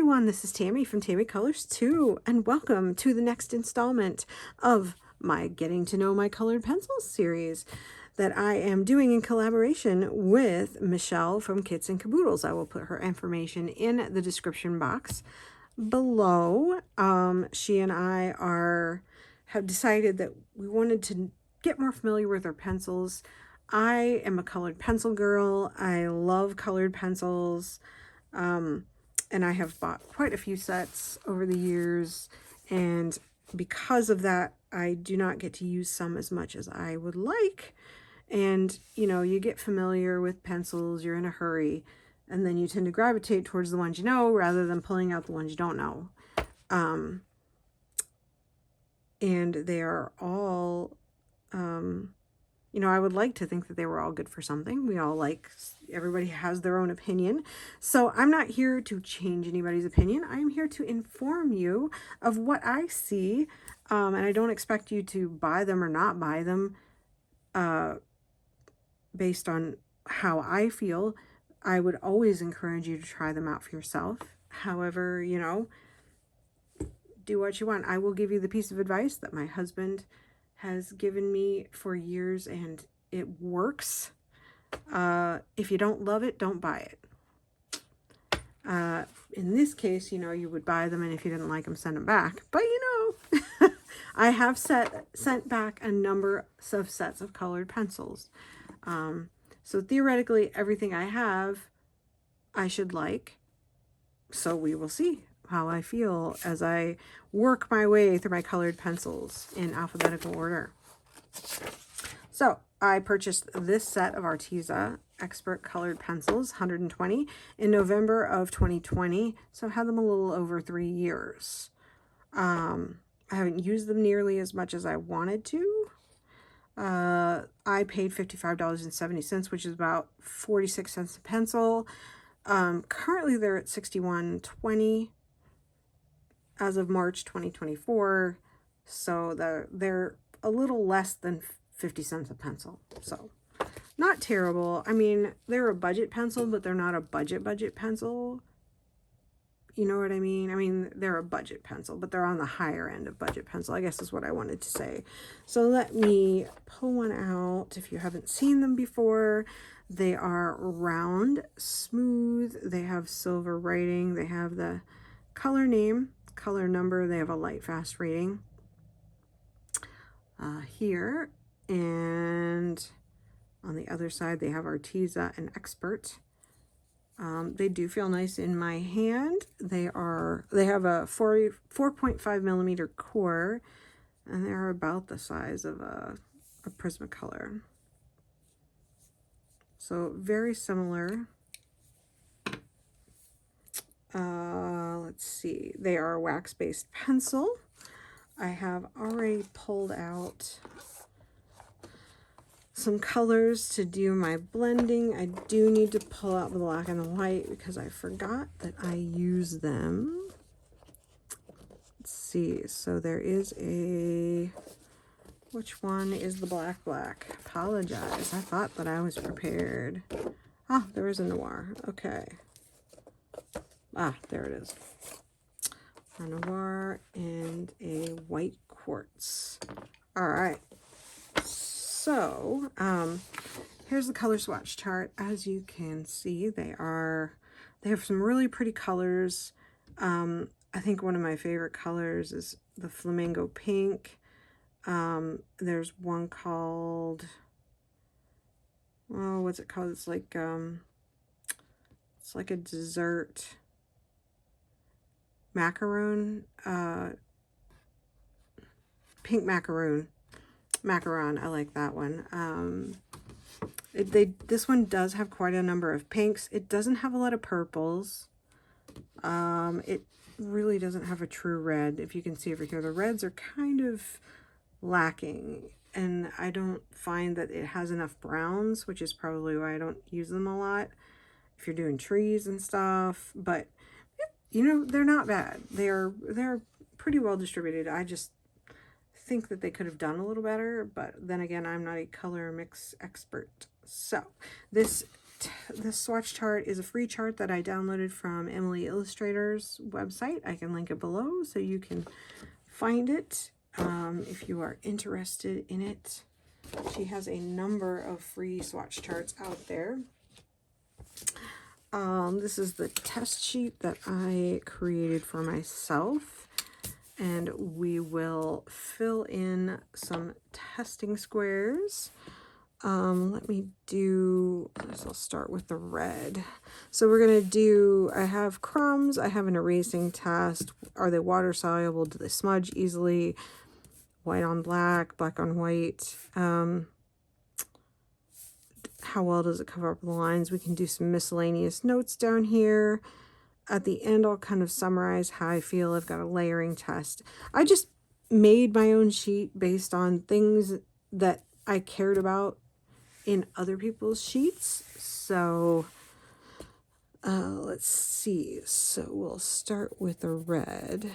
everyone, this is Tammy from Tammy Colors 2, and welcome to the next installment of my Getting to Know My Colored Pencils series that I am doing in collaboration with Michelle from Kits and Caboodles. I will put her information in the description box below. She and I have decided that we wanted to get more familiar with our pencils. I am a colored pencil girl. I love colored pencils. And I have bought quite a few sets over the years, and because of that, I do not get to use some as much as I would like. And, you know, you get familiar with pencils, you're in a hurry, and then you tend to gravitate towards the ones you know rather than pulling out the ones you don't know. And they are all, you know, I would like to think that they were all good for something. Everybody has their own opinion. So I'm not here to change anybody's opinion. I'm here to inform you of what I see. And I don't expect you to buy them or not buy them based on how I feel. I would always encourage you to try them out for yourself. However, you know, do what you want. I will give you the piece of advice that my husband has given me for years, and it works. If you don't love it, don't buy it. In this case, you know, you would buy them, and if you didn't like them, send them back. But, you know, I have sent back a number of sets of colored pencils. So theoretically, everything I have, I should like. So we will see how I feel as I work my way through my colored pencils in alphabetical order. So I purchased this set of Arteza Expert Colored Pencils, 120, in November of 2020. So I've had them a little over 3 years. I haven't used them nearly as much as I wanted to. I paid $55.70, which is about 46 cents a pencil. Currently they're at $61.20 as of March 2024. So they're a little less than 50 cents a pencil. So not terrible. I mean, they're a budget pencil, but they're not a budget pencil. You know what I mean? I mean, they're a budget pencil, but they're on the higher end of budget pencil, I guess is what I wanted to say. So let me pull one out. If you haven't seen them before, they are round, smooth. They have silver writing. They have the color name, color number. They have a light fast rating here. And on the other side, they have Arteza and Expert. They do feel nice in my hand. They have a 4.5 millimeter core, and they're about the size of a Prismacolor. So very similar. Let's see. They are a wax-based pencil. I have already pulled out some colors to do my blending. I do need to pull out the black and the white because I forgot that I use them. Let's see. So there is which one is the black? Apologize. I thought that I was prepared. Ah, there is a noir. Okay. Ah, there it is. A noir and a white quartz. All right. So, here's the color swatch chart. As you can see, they have some really pretty colors. I think one of my favorite colors is the flamingo pink. There's one called, oh, what's it called? It's like a dessert macaron, pink macaron. Macaron, I like that one. This one does have quite a number of pinks. It doesn't have a lot of purples. It really doesn't have a true red. If you can see over here, the reds are kind of lacking, and I don't find that it has enough browns, which is probably why I don't use them a lot if you're doing trees and stuff. But you know, they're not bad. They're pretty well distributed. I just think that they could have done a little better, but then again, I'm not a color mix expert. So this this swatch chart is a free chart that I downloaded from Emily Illustrator's website. I can link it below so you can find it if you are interested in it. She has a number of free swatch charts out there. This is the test sheet that I created for myself, and we will fill in some testing squares. Let me do, I'll start with the red. So we're going to do, I have crumbs, I have an erasing test. Are they water soluble? Do they smudge easily? White on black, black on white. How well does it cover up the lines? We can do some miscellaneous notes down here. At the end, I'll kind of summarize how I feel. I've got a layering test. I just made my own sheet based on things that I cared about in other people's sheets. So let's see. So we'll start with the red.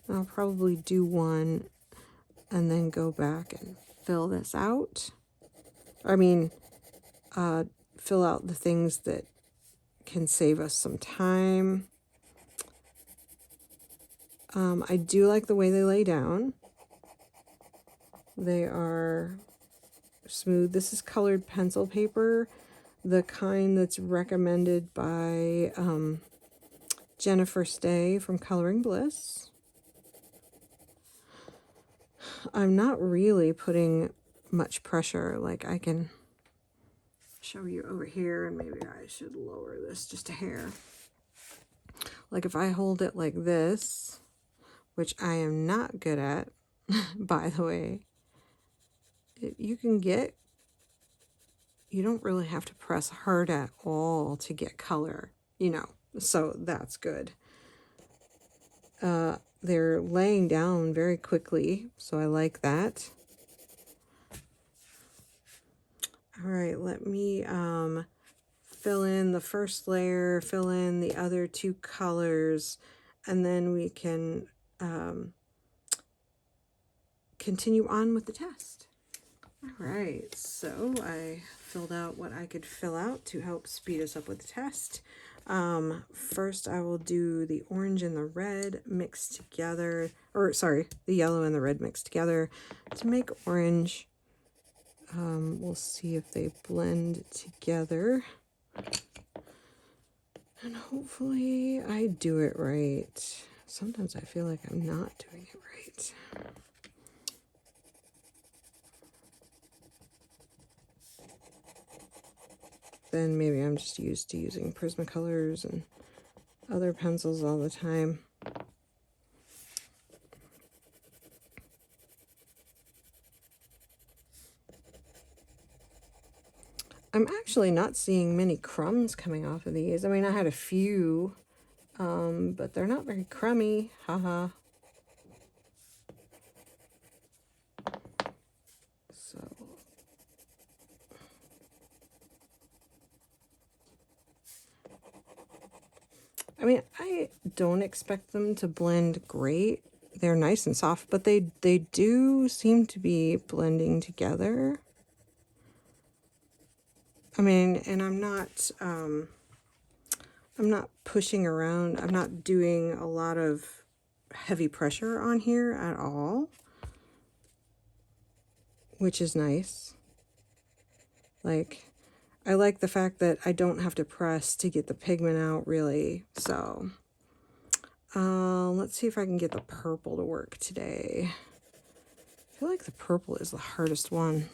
I'll probably do one and then go back and fill this out. I mean, fill out the things that can save us some time. I do like the way they lay down. They are smooth. This is colored pencil paper, the kind that's recommended by Jennifer Stay from Coloring Bliss. I'm not really putting much pressure. Like, I can show you over here, and maybe I should lower this just a hair. Like if I hold it like this, which I am not good at, by the way, you don't really have to press hard at all to get color, so that's good. They're laying down very quickly, so I like that. All right, let me fill in the first layer, fill in the other two colors, and then we can continue on with the test. All right, so I filled out what I could fill out to help speed us up with the test. First I will do the orange and the red mixed together, or sorry, the yellow and the red mixed together to make orange. We'll see if they blend together. And hopefully I do it right. Sometimes I feel like I'm not doing it right. Then maybe I'm just used to using Prismacolors and other pencils all the time. I'm actually not seeing many crumbs coming off of these. I mean, I had a few, but they're not very crummy. Haha. So I mean, I don't expect them to blend great. They're nice and soft, but they do seem to be blending together. I mean, and I'm not pushing around. I'm not doing a lot of heavy pressure on here at all, which is nice. Like, I like the fact that I don't have to press to get the pigment out, really. So, let's see if I can get the purple to work today. I feel like the purple is the hardest one.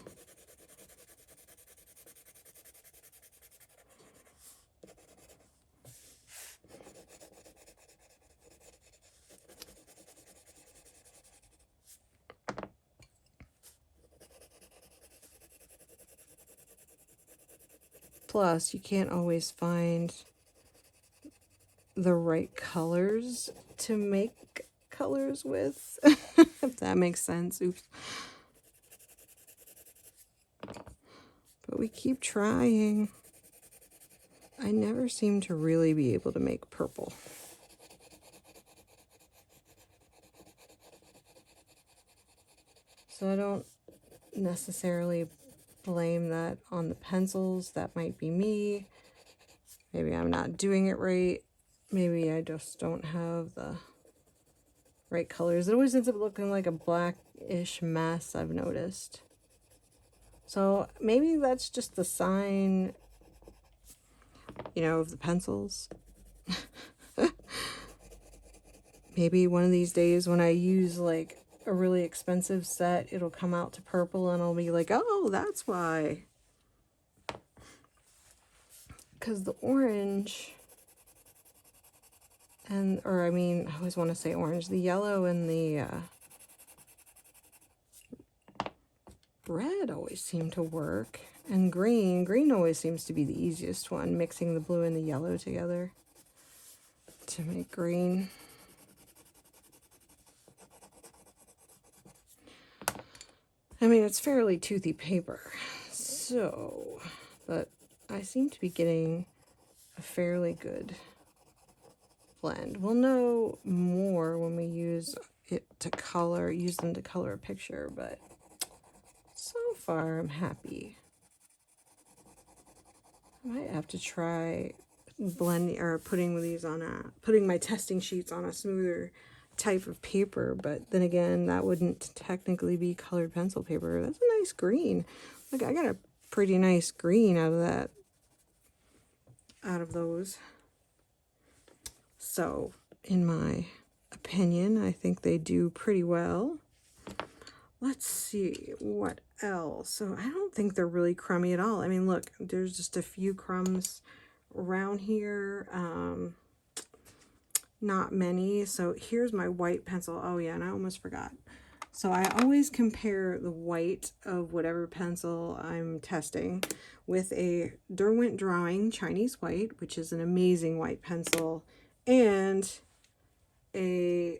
Plus, you can't always find the right colors to make colors with, if that makes sense. Oops. But we keep trying. I never seem to really be able to make purple. So I don't necessarily blame that on the pencils. That might be me. Maybe I'm not doing it right. Maybe I just don't have the right colors. It always ends up looking like a blackish mess, I've noticed. So maybe that's just the sign, you know, of the pencils. Maybe one of these days when I use like a really expensive set, it'll come out to purple and I'll be like, oh, that's why. Because the orange and, or I mean, I always want to say orange, the yellow and the red always seem to work. And green always seems to be the easiest one, mixing the blue and the yellow together to make green. I mean, it's fairly toothy paper, so, but I seem to be getting a fairly good blend. We'll know more when we use it to color, use them to color a picture, but so far I'm happy. I might have to try blending or putting these on putting my testing sheets on a smoother type of paper, but then again, that wouldn't technically be colored pencil paper. That's a nice green. Look, I got a pretty nice green out of that, out of those. So, in my opinion, I think they do pretty well. Let's see what else. So I don't think they're really crummy at all. I mean, look, there's just a few crumbs around here. Not many. So here's my white pencil. Oh yeah, and I almost forgot. So I always compare the white of whatever pencil I'm testing with a Derwent Drawing Chinese White, which is an amazing white pencil, and a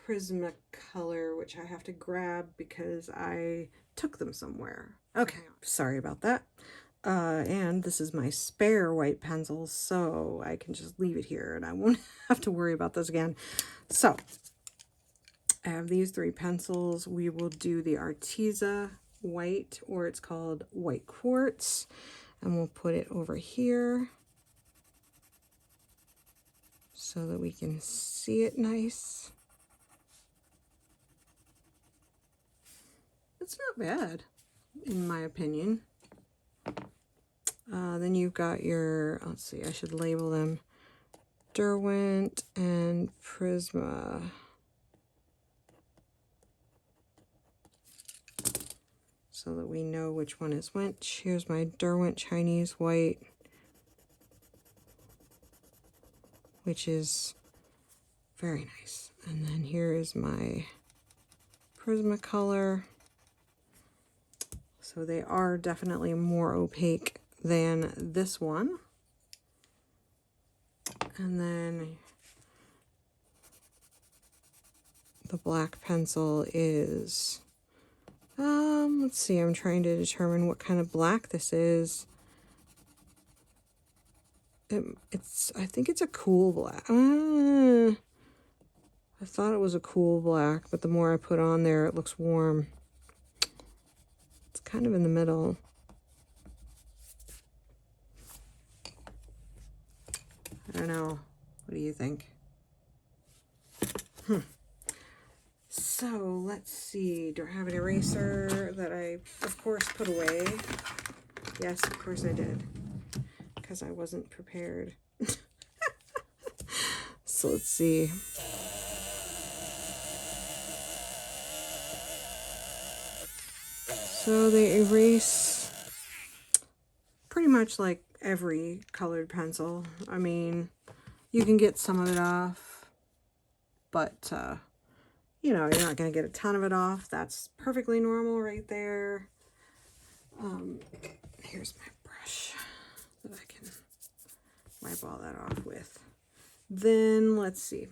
Prismacolor, which I have to grab because I took them somewhere. Okay, sorry about that. And this is my spare white pencil, so I can just leave it here and I won't have to worry about this again. So I have these three pencils. We will do the Arteza white, or it's called white quartz, and we'll put it over here so that we can see it nice. It's not bad, in my opinion. Then you've got your, let's see, I should label them, Derwent and Prisma. So that we know which one is which. Here's my Derwent Chinese White, which is very nice. And then here is my Prismacolor. So they are definitely more opaque than this one. And then the black pencil is, let's see, I'm trying to determine what kind of black this is. I think it's a cool black. I thought it was a cool black, but the more I put on there, it looks warm. It's kind of in the middle. I don't know. What do you think? So let's see. Do I have an eraser that I, of course, put away? Yes, of course I did. Because I wasn't prepared. So let's see. So they erase pretty much like every colored pencil. I mean, you can get some of it off, but you know, you're not going to get a ton of it off. That's perfectly normal right there. Here's my brush that I can wipe all that off with. Then let's see.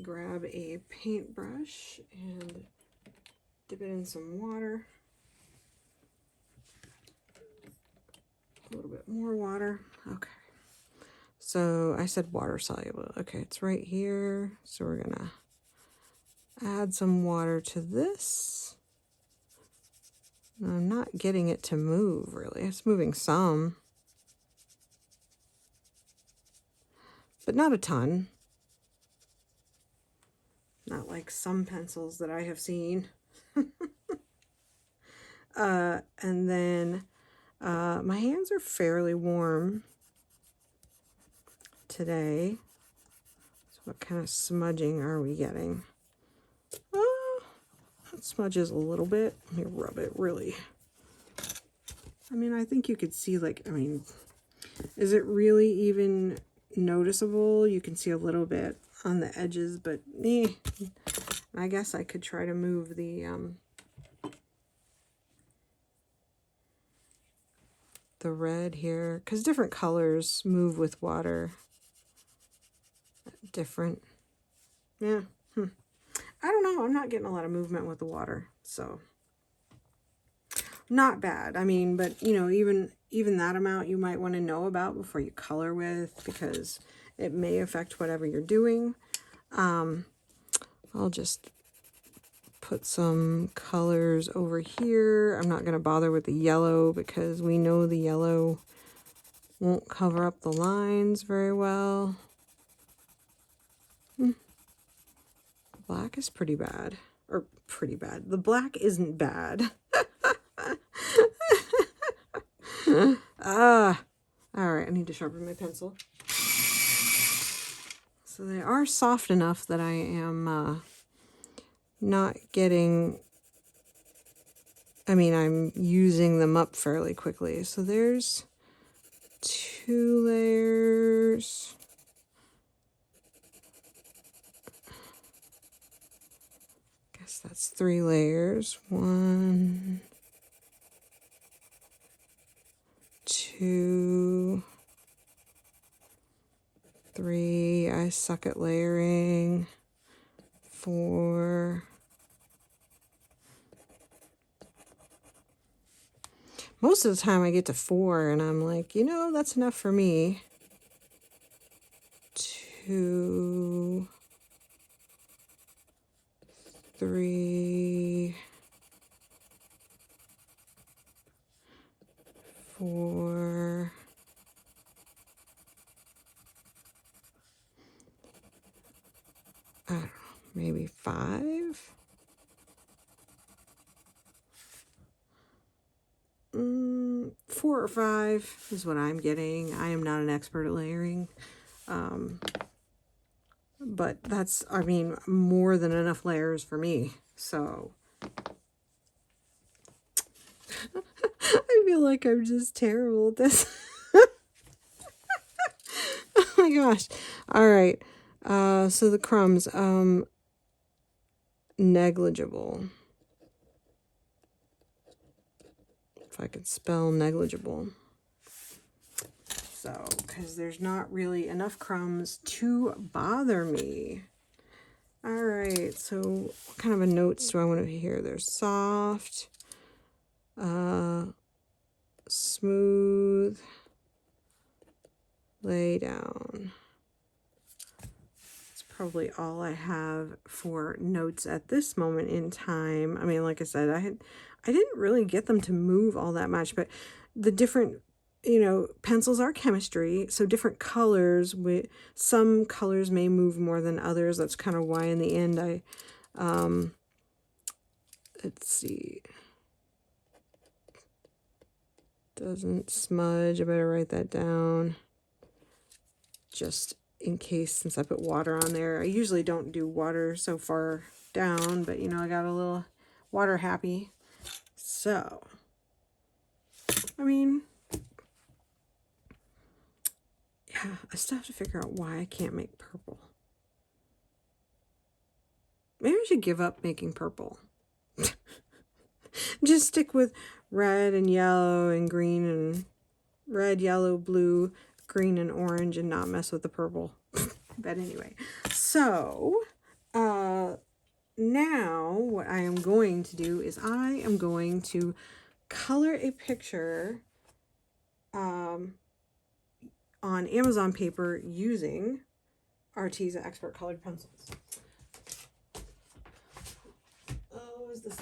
Grab a paintbrush and dip it in some water. A little bit more water. Okay. So I said water soluble. Okay, it's right here. So we're gonna add some water to this. I'm not getting it to move, really. It's moving some, but not a ton. Not like some pencils that I have seen. And then my hands are fairly warm today. So what kind of smudging are we getting? Oh, that smudges a little bit. Let me rub it really. I mean, I think you could see, like, I mean, is it really even noticeable? You can see a little bit on the edges, but I guess I could try to move the red here, because different colors move with water. Different. Yeah. I don't know. I'm not getting a lot of movement with the water, so not bad. I mean, but you know, even that amount you might want to know about before you color with, because it may affect whatever you're doing. I'll just put some colors over here. I'm not going to bother with the yellow because we know the yellow won't cover up the lines very well. Black is pretty bad. Or pretty bad. The black isn't bad. All right, I need to sharpen my pencil. So they are soft enough that I am not getting, I mean, I'm using them up fairly quickly. So there's 2 layers. Guess that's 3 layers. 1, 2, 3. I suck at layering. 4. Most of the time I get to 4 and I'm like, you know, that's enough for me. 2, 3, 4. I don't know, maybe 5. 4 or 5 is what I'm getting. I am not an expert at layering. But that's, I mean, more than enough layers for me. So I feel like I'm just terrible at this. Oh my gosh. All right. So the crumbs, negligible. If I could spell negligible. So, because there's not really enough crumbs to bother me. All right, so what kind of a notes do I want to hear? There's soft, smooth, lay down. That's probably all I have for notes at this moment in time. I mean, like I said, I didn't really get them to move all that much, but the different, you know, pencils are chemistry, so different colors, some colors may move more than others. That's kind of why in the end I, let's see, doesn't smudge. I better write that down just in case, since I put water on there. I usually don't do water so far down, but you know, I got a little water happy. So, I mean, yeah, I still have to figure out why I can't make purple. Maybe I should give up making purple. Just stick with red and yellow and green and red, yellow, blue, green, and orange and not mess with the purple. But anyway, so now what I am going to do is I am going to color a picture on Amazon paper using Arteza Expert Colored Pencils. Oh, is this?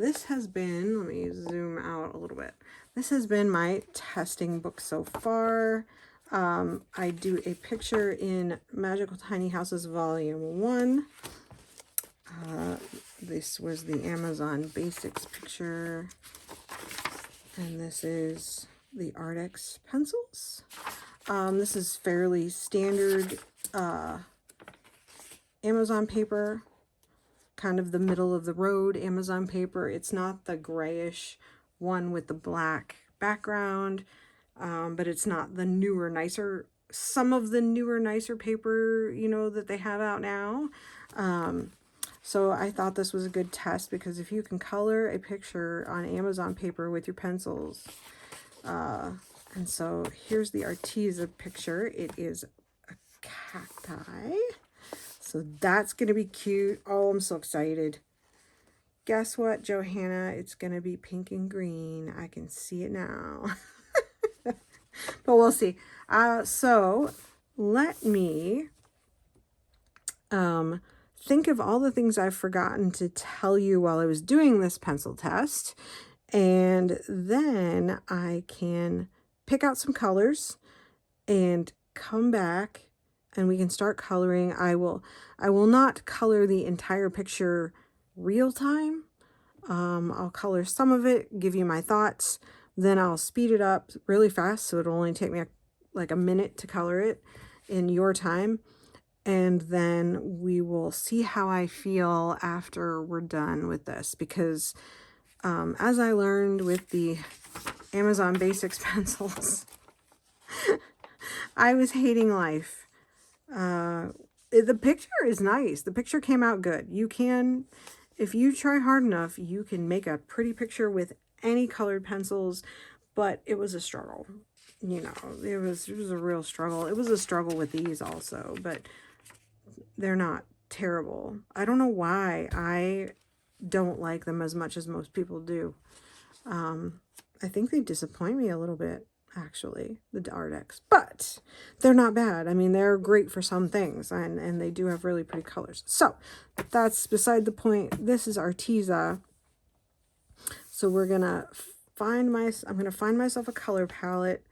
this has been, let me zoom out a little bit. This has been my testing book so far. I do a picture in Magical Tiny Houses Volume 1. This was the Amazon Basics picture. And this is the Arteza pencils. This is fairly standard Amazon paper. Kind of the middle of the road Amazon paper. It's not the grayish one with the black background, but it's not the newer, nicer, some of the newer, nicer paper, you know, that they have out now. So I thought this was a good test because if you can color a picture on Amazon paper with your pencils, and so here's the Arteza picture. It is a cacti. So that's going to be cute. Oh, I'm so excited. Guess what, Johanna? It's going to be pink and green. I can see it now. But we'll see. So let me think of all the things I've forgotten to tell you while I was doing this pencil test. And then I can pick out some colors and come back and we can start coloring. I will not color the entire picture real time. I'll color some of it, give you my thoughts, then I'll speed it up really fast so it'll only take me like a minute to color it in your time. And then we will see how I feel after we're done with this, because as I learned with the Amazon Basics pencils, I was hating life. The picture is nice. The picture came out good. You can, if you try hard enough, you can make a pretty picture with any colored pencils, but it was a struggle. You know, it was a real struggle. It was a struggle with these also, but they're not terrible. I don't know why I don't like them as much as most people do. I think they disappoint me a little bit, actually, the Arteza, but they're not bad. I mean, they're great for some things, and they do have really pretty colors. So that's beside the point. This is Arteza. So we're gonna I'm gonna find myself a color palette,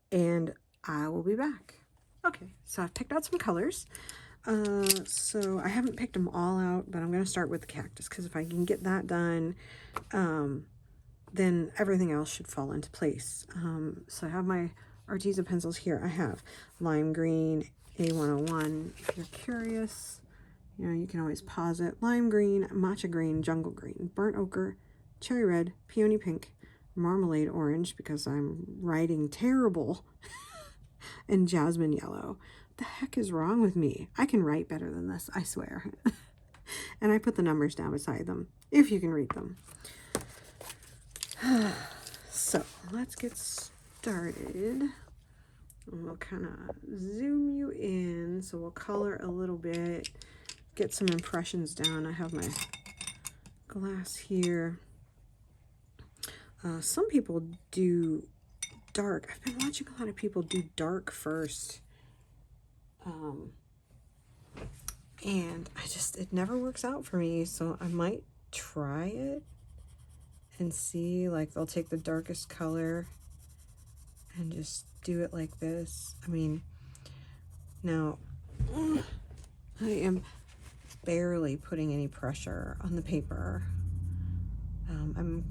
and I will be back. Okay, so I've picked out some colors. So I haven't picked them all out, but I'm going to start with the cactus, because if I can get that done, then everything else should fall into place. So I have my Arteza pencils here. I have lime green, A101. If you're curious, you know, you can always pause it. Lime green, matcha green, jungle green, burnt ochre, cherry red, peony pink, marmalade orange, because I'm writing terrible, and jasmine yellow. The heck is wrong with me? I can write better than this, I swear. And I put the numbers down beside them, if you can read them. So let's get started. And we'll kind of zoom you in. So we'll color a little bit, get some impressions down. I have my glass here. Some people do dark. I've been watching a lot of people do dark first. And it never works out for me, so I might try it and see, like, they'll take the darkest color and just do it like this. I mean, now, I am barely putting any pressure on the paper. I'm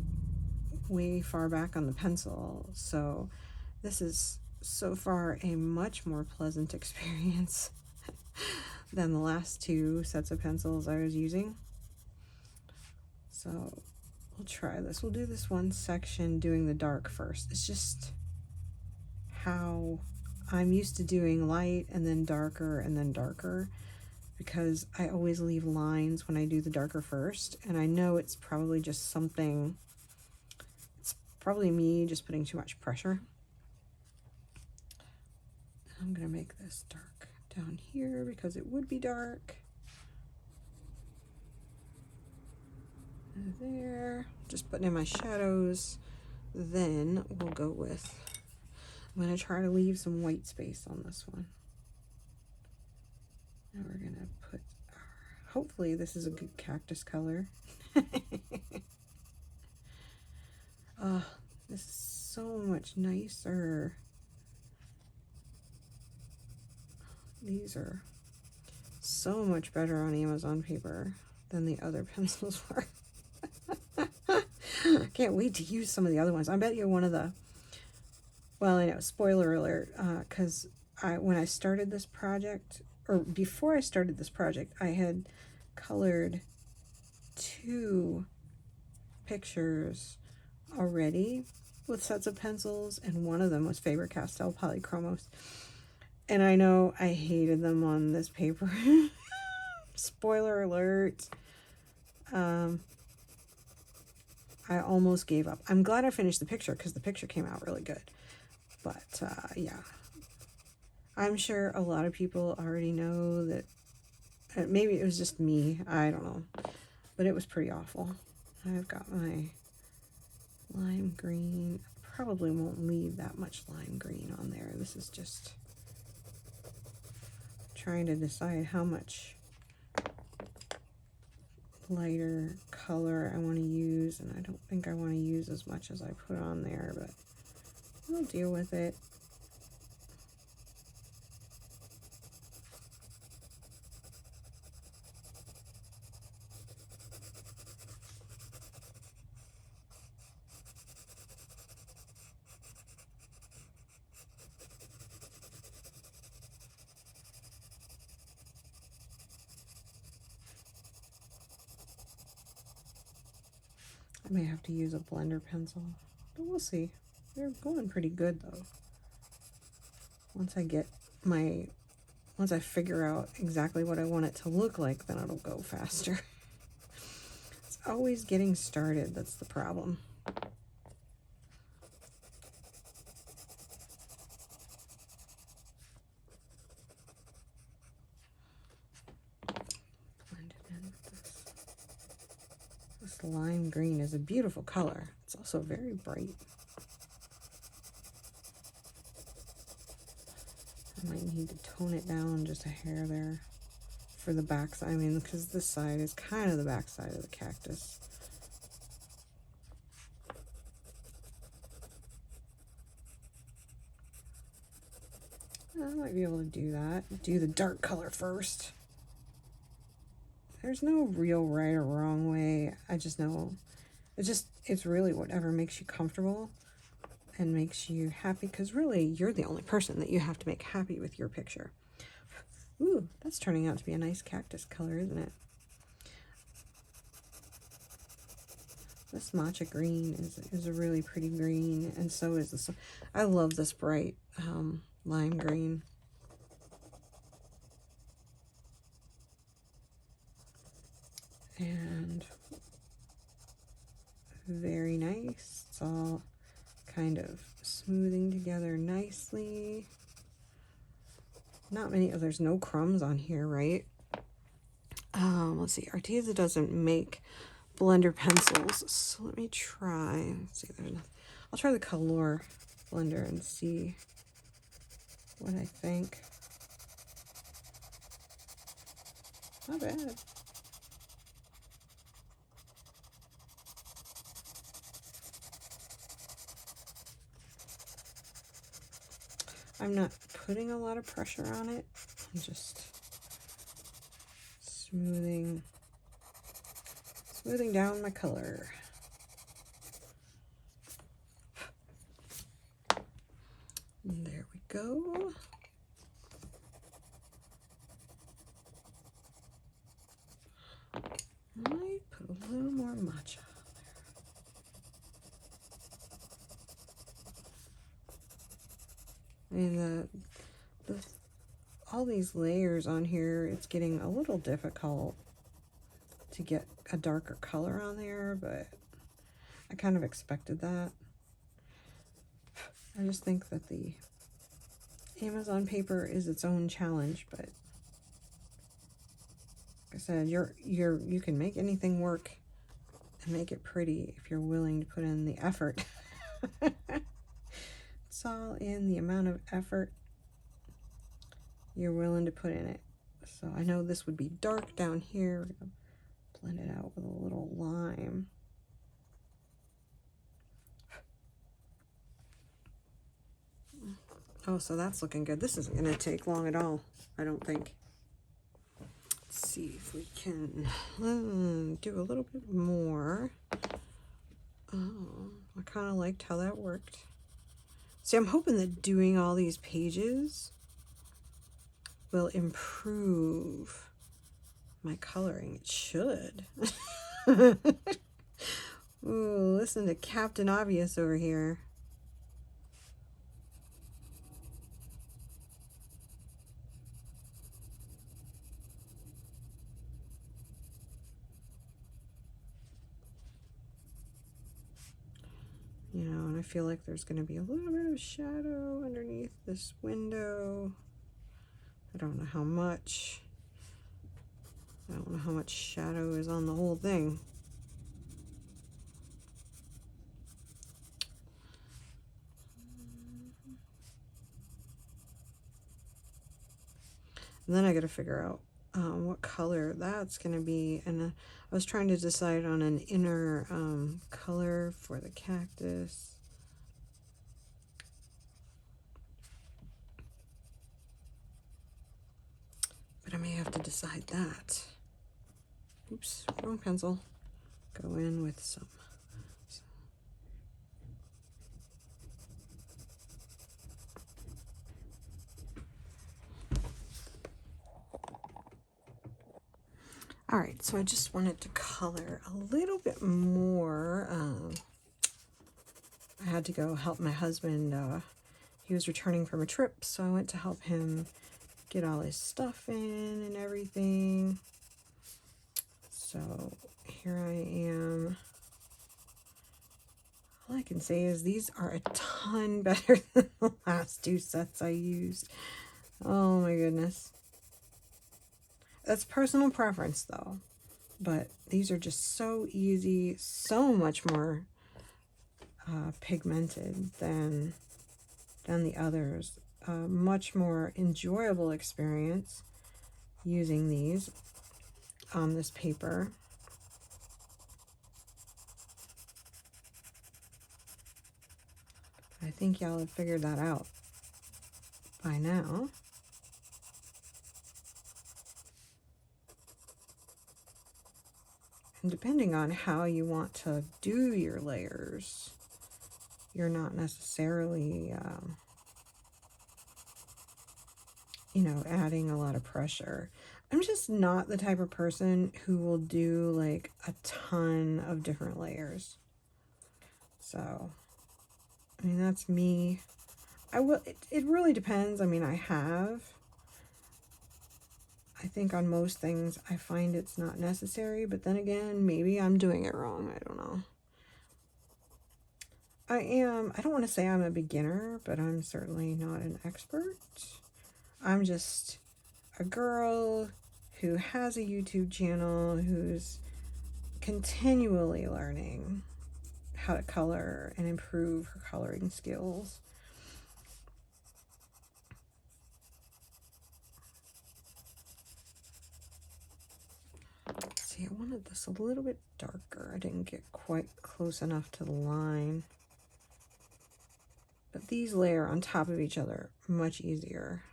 way far back on the pencil, so this is so far a much more pleasant experience than the last two sets of pencils I was using. So we'll try this. We'll do this one section doing the dark first. It's just how I'm used to doing light and then darker and then darker, because I always leave lines when I do the darker first, and I know it's probably just something, it's probably me just putting too much pressure. I'm gonna make this dark down here because it would be dark. There, just putting in my shadows. Then we'll go with, I'm gonna try to leave some white space on this one. And we're gonna put, hopefully this is a good cactus color. Oh, this is so much nicer. These are so much better on Amazon paper than the other pencils were. Can't wait to use some of the other ones. I bet you one of the, well, I know, spoiler alert, because when I started this project, or before I started this project, I had colored 2 pictures already with sets of pencils, and one of them was Faber-Castell Polychromos. And I know I hated them on this paper. Spoiler alert. I almost gave up. I'm glad I finished the picture because the picture came out really good. But yeah, I'm sure a lot of people already know that. Maybe it was just me. I don't know. But it was pretty awful. I've got my lime green. Probably won't leave that much lime green on there. This is just trying to decide how much lighter color I want to use, and I don't think I want to use as much as I put on there, but we'll deal with it. I may have to use a blender pencil, but we'll see. They're going pretty good though. Once I figure out exactly what I want it to look like, then it'll go faster. It's always getting started, that's the problem. Blend it in with this. This lime green is a beautiful color. It's also very bright. I might need to tone it down just a hair there for the back side. I mean, because this side is kind of the back side of the cactus. I might be able to do that. Do the dark color first. There's no real right or wrong way. I just know it's really whatever makes you comfortable and makes you happy, because really you're the only person that you have to make happy with your picture. Ooh, that's turning out to be a nice cactus color, isn't it? This matcha green is a really pretty green, and so is this. I love this bright lime green. And very nice. It's all kind of smoothing together nicely. Not many, there's no crumbs on here, right? Let's see, Arteza doesn't make blender pencils, so let me try. Let's see, I'll try the Color blender and see what I think. Not bad. I'm not putting a lot of pressure on it. I'm just smoothing down my color. And there we go. Might put a little more matcha on there. And all these layers on here, it's getting a little difficult to get a darker color on there, but I kind of expected that. I just think that the Amazon paper is its own challenge, but like I said, you can make anything work and make it pretty if you're willing to put in the effort. It's all in the amount of effort you're willing to put in it. So I know this would be dark down here. We're gonna blend it out with a little lime. Oh, so that's looking good. This isn't going to take long at all, I don't think. Let's see if we can do a little bit more. Oh, I kind of liked how that worked. See, I'm hoping that doing all these pages will improve my coloring. It should. Ooh, listen to Captain Obvious over here. You know, and I feel like there's going to be a little bit of shadow underneath this window. I don't know how much. I don't know how much shadow is on the whole thing. And then I got to figure out what color that's going to be. And I was trying to decide on an inner color for the cactus. But I may have to decide that. Oops, wrong pencil. Go in with some. All right, so I just wanted to color a little bit more. I had to go help my husband. He was returning from a trip, so I went to help him get all his stuff in and everything. So here I am. All I can say is these are a ton better than the last two sets I used. Oh my goodness. That's personal preference though, but these are just so easy, so much more pigmented than the others. Much more enjoyable experience using these on this paper. I think y'all have figured that out by now. And depending on how you want to do your layers, you're not necessarily, you know, adding a lot of pressure. I'm just not the type of person who will do like a ton of different layers. So, I mean, that's me. It really depends. I mean, I think on most things, I find it's not necessary, but then again, maybe I'm doing it wrong. I don't know. I don't want to say I'm a beginner, but I'm certainly not an expert. I'm just a girl who has a YouTube channel, who's continually learning how to color and improve her coloring skills. See, I wanted this a little bit darker. I didn't get quite close enough to the line. But these layer on top of each other much easier.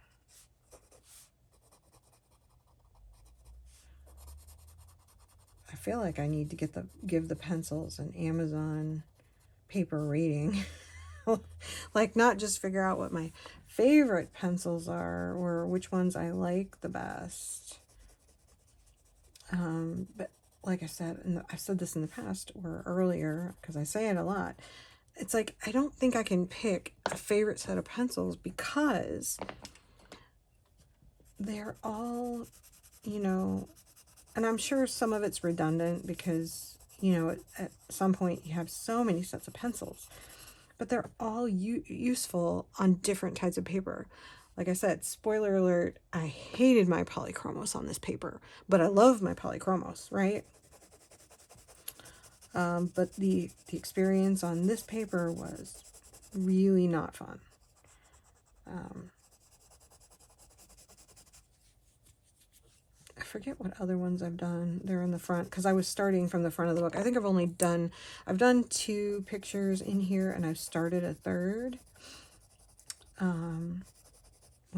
I feel like I need to give the pencils an Amazon paper rating. Like, not just figure out what my favorite pencils are or which ones I like the best. But like I said, and I've said this in the past or earlier, because I say it a lot, it's like I don't think I can pick a favorite set of pencils because they're all, you know, and I'm sure some of it's redundant because, you know, at some point you have so many sets of pencils, but they're all useful on different types of paper. Like I said, spoiler alert, I hated my polychromos on this paper, but I love my polychromos, right? But the experience on this paper was really not fun. I forget what other ones I've done. They're in the front because I was starting from the front of the book. I think I've done 2 pictures in here and I've started a third. when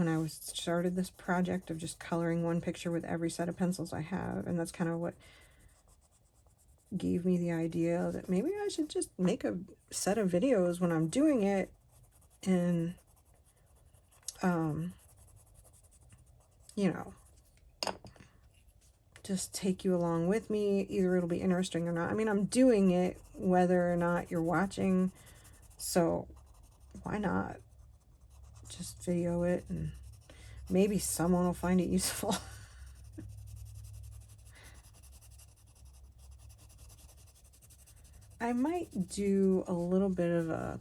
I started this project of just coloring one picture with every set of pencils I have. And that's kind of what gave me the idea that maybe I should just make a set of videos when I'm doing it, and you know, just take you along with me. Either it'll be interesting or not. I mean, I'm doing it whether or not you're watching, so why not just video it, and maybe someone will find it useful. I might do a little bit of a,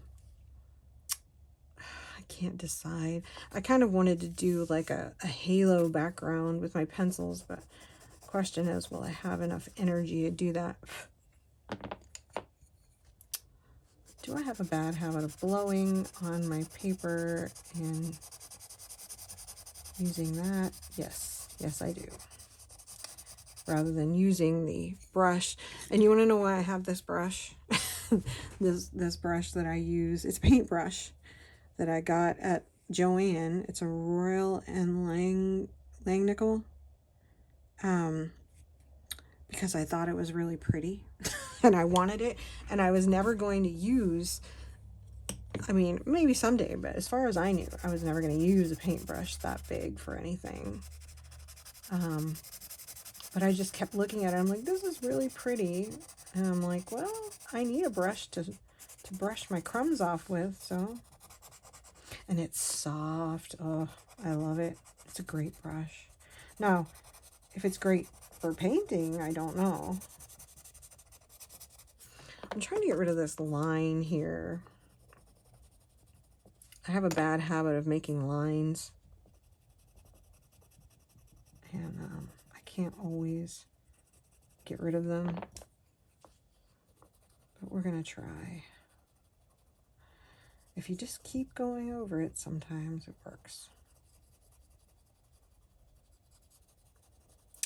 I can't decide. I kind of wanted to do like a halo background with my pencils, but the question is, will I have enough energy to do that? Do I have a bad habit of blowing on my paper and using that? Yes, I do. Rather than using the brush. And you want to know why I have this brush? this brush that I use, it's a paintbrush that I got at Joann. It's a Royal and Langnickel. Because I thought it was really pretty and I wanted it, and I was never going to use, I mean, maybe someday, but as far as I knew, I was never going to use a paintbrush that big for anything. But I just kept looking at it. I'm like, this is really pretty. And I'm like, well, I need a brush to brush my crumbs off with, so. And it's soft. Oh, I love it. It's a great brush. Now, if it's great for painting, I don't know. I'm trying to get rid of this line here. I have a bad habit of making lines. And I can't always get rid of them. But we're going to try. If you just keep going over it, sometimes it works.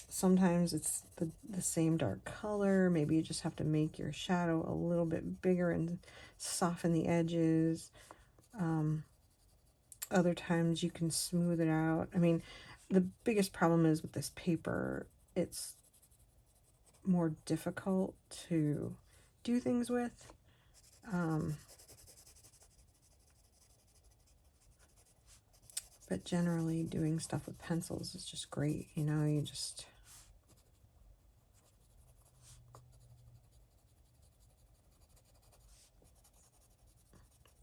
Sometimes it's the same dark color. Maybe you just have to make your shadow a little bit bigger and soften the edges. Other times you can smooth it out. I mean, the biggest problem is with this paper, it's more difficult to do things with. But generally doing stuff with pencils is just great. You know, you just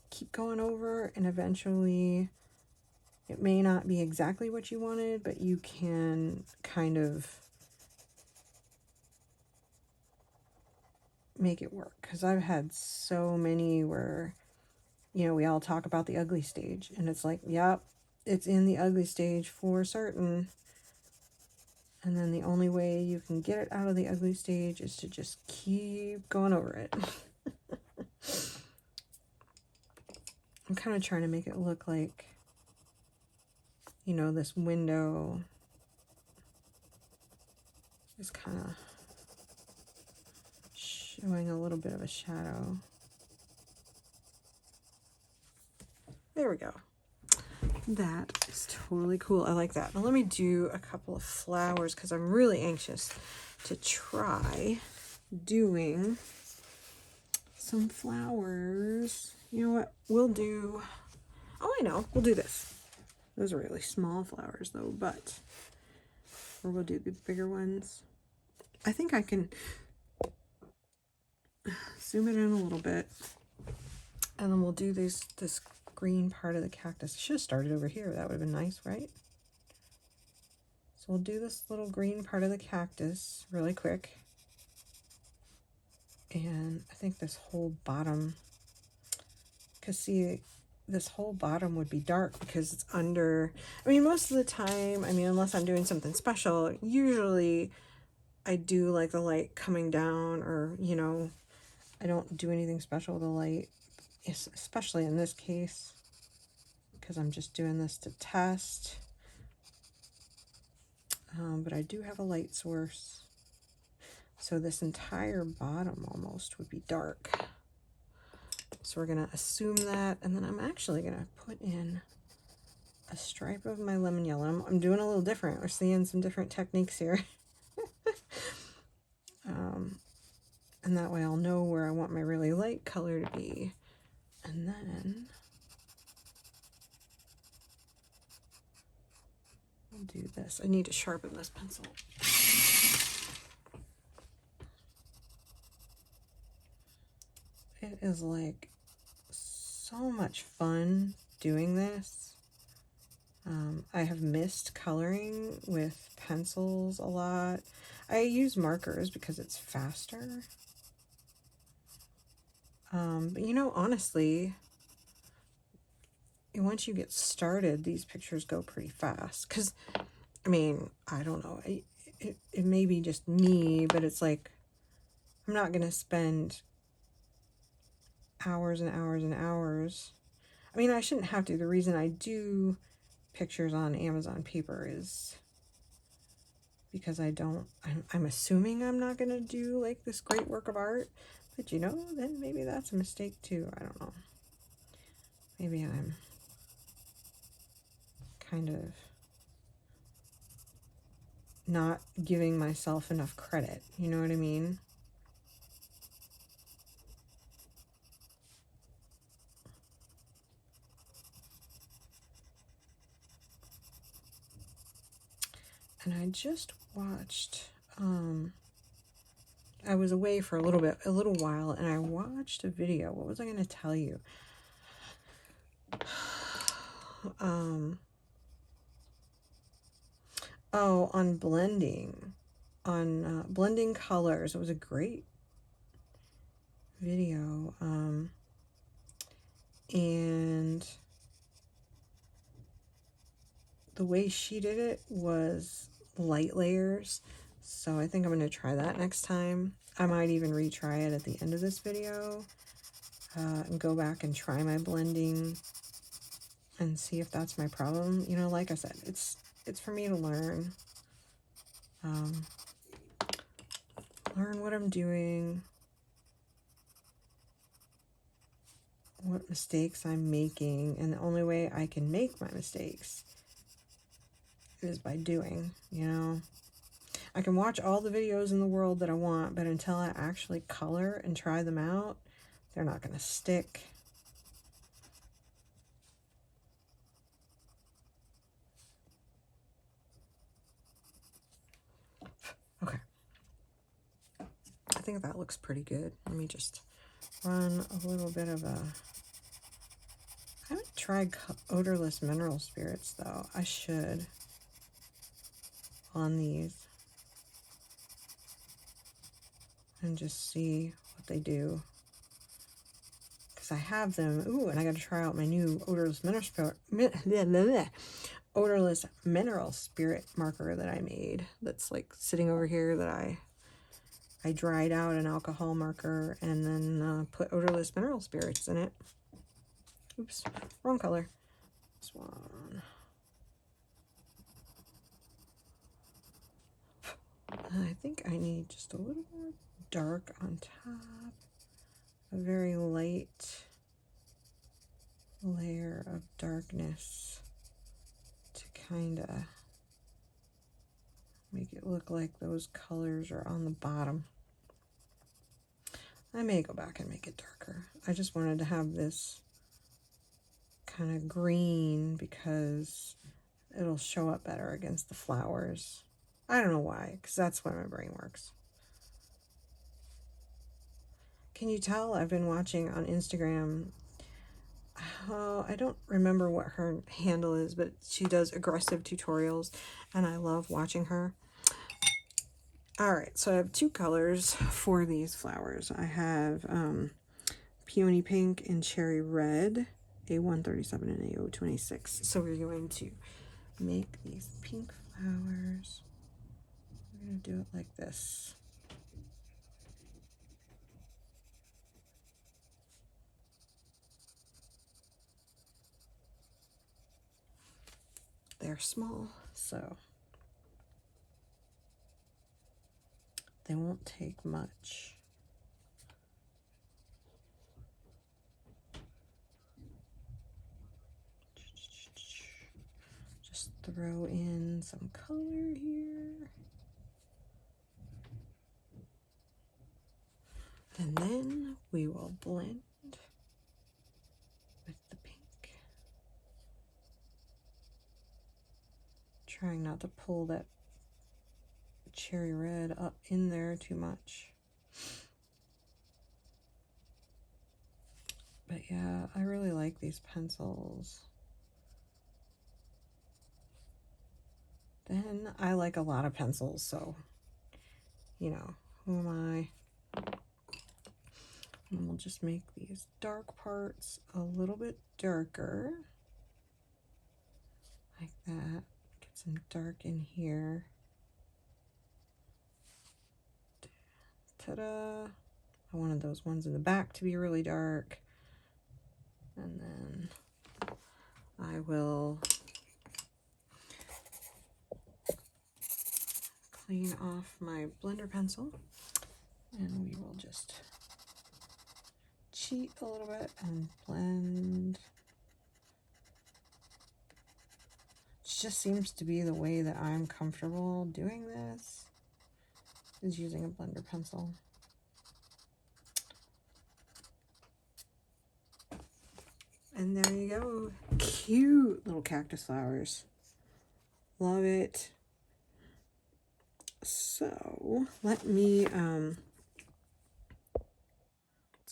keep going over, and eventually it may not be exactly what you wanted, but you can kind of make it work. Because I've had so many where, you know, we all talk about the ugly stage, and it's like, yep, it's in the ugly stage for certain. And then the only way you can get it out of the ugly stage is to just keep going over it. I'm kind of trying to make it look like, you know, this window is kind of showing a little bit of a shadow. There we go. That is totally cool. I like that. Now let me do a couple of flowers, because I'm really anxious to try doing some flowers. You know what? We'll do, oh, I know. We'll do this. Those are really small flowers though, but, or we'll do the bigger ones. I think I can zoom it in a little bit, and then we'll do this green part of the cactus. I should have started over here. That would have been nice, right? So we'll do this little green part of the cactus really quick. And I think this whole bottom, because see, this whole bottom would be dark because it's under, I mean, most of the time, I mean, unless I'm doing something special, usually I do like the light coming down, or, you know, I don't do anything special with the light, especially in this case, because I'm just doing this to test. But I do have a light source. So this entire bottom almost would be dark. So we're going to assume that, and then I'm actually going to put in a stripe of my lemon yellow. I'm doing a little different. We're seeing some different techniques here. And that way I'll know where I want my really light color to be. And then I'll do this. I need to sharpen this pencil. It is like so much fun doing this. I have missed coloring with pencils a lot. I use markers because it's faster. But you know, honestly, once you get started, these pictures go pretty fast. Because, I mean, I don't know. It may be just me, but it's like, I'm not going to spend hours and hours and hours. I mean, I shouldn't have to. The reason I do pictures on Amazon paper is because I'm assuming I'm not going to do like this great work of art. But you know, then maybe that's a mistake too. I don't know. Maybe I'm kind of not giving myself enough credit. You know what I mean? And I just watched, I was away for a little while, and I watched a video. What was I going to tell you? Oh, on blending, on blending colors. It was a great video. And the way she did it was light layers. So I think I'm going to try that next time. I might even retry it at the end of this video and go back and try my blending and see if that's my problem. You know, like I said, it's for me to learn. Learn what I'm doing, what mistakes I'm making, and the only way I can make my mistakes is by doing, you know. I can watch all the videos in the world that I want, but until I actually color and try them out, they're not going to stick. Okay. I think that looks pretty good. Let me just run a little bit of a... I haven't tried odorless mineral spirits, though. I should on these and just see what they do. Because I have them. Ooh, and I got to try out my new odorless mineral spirit marker that I made. That's like sitting over here that I dried out an alcohol marker and then put odorless mineral spirits in it. Oops, wrong color. This one. I think I need just a little more dark on top. A very light layer of darkness to kind of make it look like those colors are on the bottom. I may go back and make it darker. I just wanted to have this kind of green because it'll show up better against the flowers. I don't know why, because that's why my brain works. Can you tell I've been watching on Instagram? Oh, I don't remember what her handle is, but she does aggressive tutorials, and I love watching her. All right, so I have two colors for these flowers. I have peony pink and cherry red, A137 and A026. So we're going to make these pink flowers. We're going to do it like this. They're small, so they won't take much. throw in some color here. And then we will blend with the pink. Trying not to pull that cherry red up in there too much. But yeah, I really like these pencils. Then I like a lot of pencils, so, you know, who am I? And we'll just make these dark parts a little bit darker. Like that. Get some dark in here. Ta-da! I wanted those ones in the back to be really dark. And then I will clean off my blender pencil, and we will just cheat a little bit and blend. It just seems to be the way that I'm comfortable doing this, is using a blender pencil. And there you go. Cute little cactus flowers. Love it. So let me, it's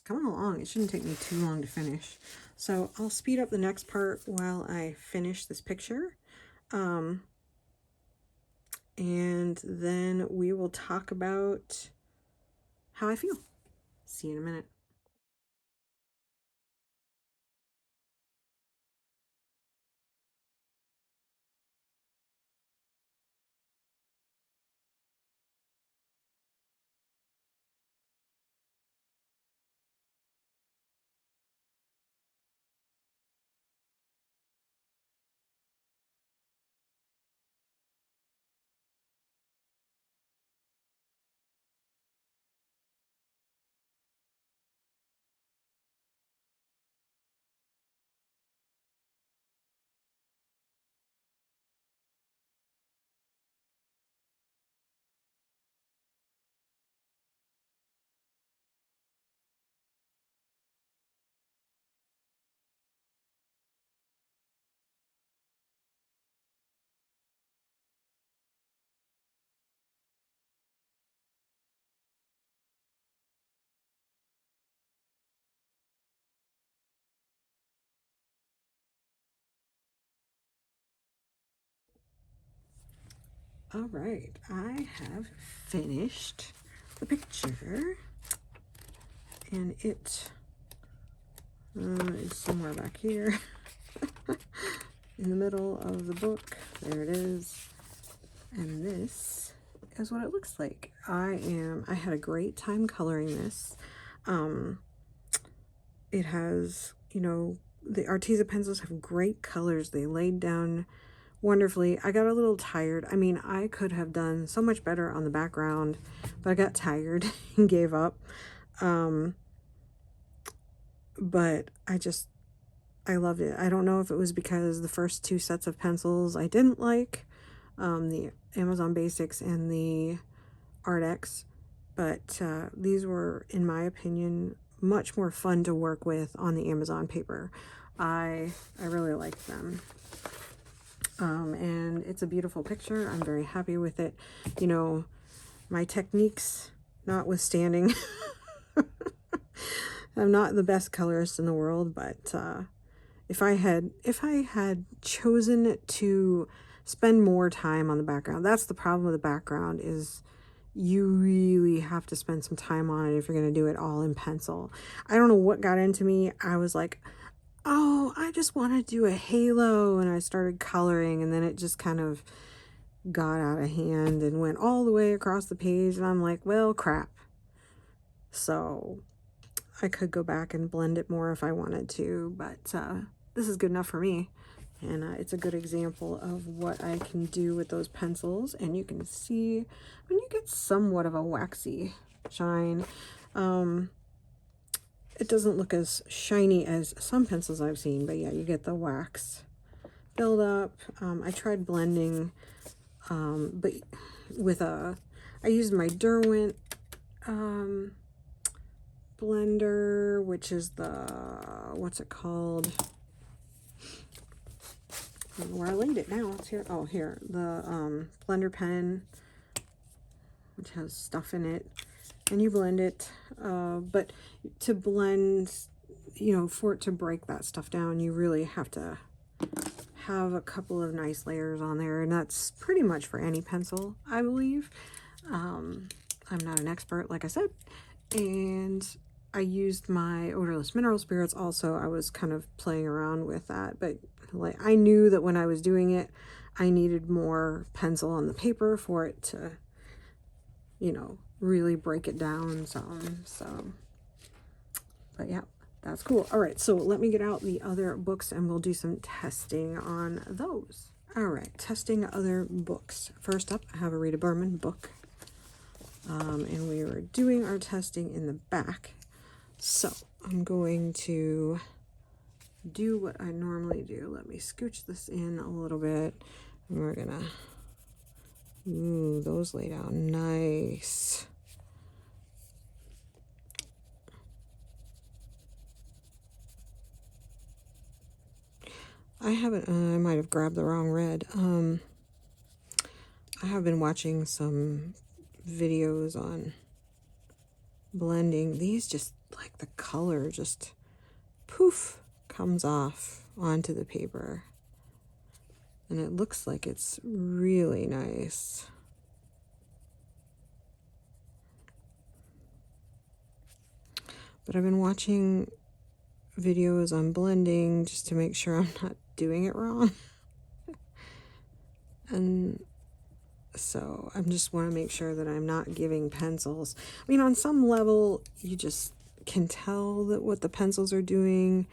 coming along. It shouldn't take me too long to finish. So I'll speed up the next part while I finish this picture. And then we will talk about how I feel. See you in a minute. All right, I have finished the picture, and it is somewhere back here in the middle of the book. There it is. And this is what it looks like. I had a great time coloring this. It has, you know, the Arteza pencils have great colors. They laid down wonderfully. I got a little tired. I mean, I could have done so much better on the background, but I got tired and gave up. But I loved it. I don't know if it was because the first two sets of pencils I didn't like, the Amazon Basics and the Art-X, but these were, in my opinion, much more fun to work with on the Amazon paper. I really like them. And it's a beautiful picture. I'm very happy with it. You know, my techniques notwithstanding, I'm not the best colorist in the world, but if I had chosen to spend more time on the background, that's the problem with the background, is you really have to spend some time on it if you're going to do it all in pencil. I don't know what got into me. I was like, oh, I just want to do a halo, and I started coloring, and then it just kind of got out of hand and went all the way across the page, and I'm like, well, crap. So I could go back and blend it more if I wanted to, but this is good enough for me. And it's a good example of what I can do with those pencils. And you can see when you get somewhat of a waxy shine. It doesn't look as shiny as some pencils I've seen, but yeah, you get the wax build up. I tried blending, but with I used my Derwent blender, which is the, what's it called? I don't know where I laid it now. It's here. Oh, here. The blender pen, which has stuff in it. And you blend it. But to blend, you know, for it to break that stuff down, you really have to have a couple of nice layers on there. And that's pretty much for any pencil, I believe. I'm not an expert, like I said. And I used my odorless mineral spirits also. I was kind of playing around with that, but like I knew that when I was doing it, I needed more pencil on the paper for it to, you know, really break it down some. So, but yeah, that's cool. All right, so let me get out the other books and we'll do some testing on those. All right, testing other books. First up, I have a Rita Berman book. And we were doing our testing in the back. So I'm going to do what I normally do. Let me scooch this in a little bit. And we're gonna, ooh, those lay down nice. I haven't, I might have grabbed the wrong red. I have been watching some videos on blending. These just, like, the color just poof comes off onto the paper, and it looks like it's really nice. But I've been watching videos on blending just to make sure I'm not doing it wrong. And so I just want to make sure that I'm not giving pencils. I mean, on some level, you just can tell that what the pencils are doing.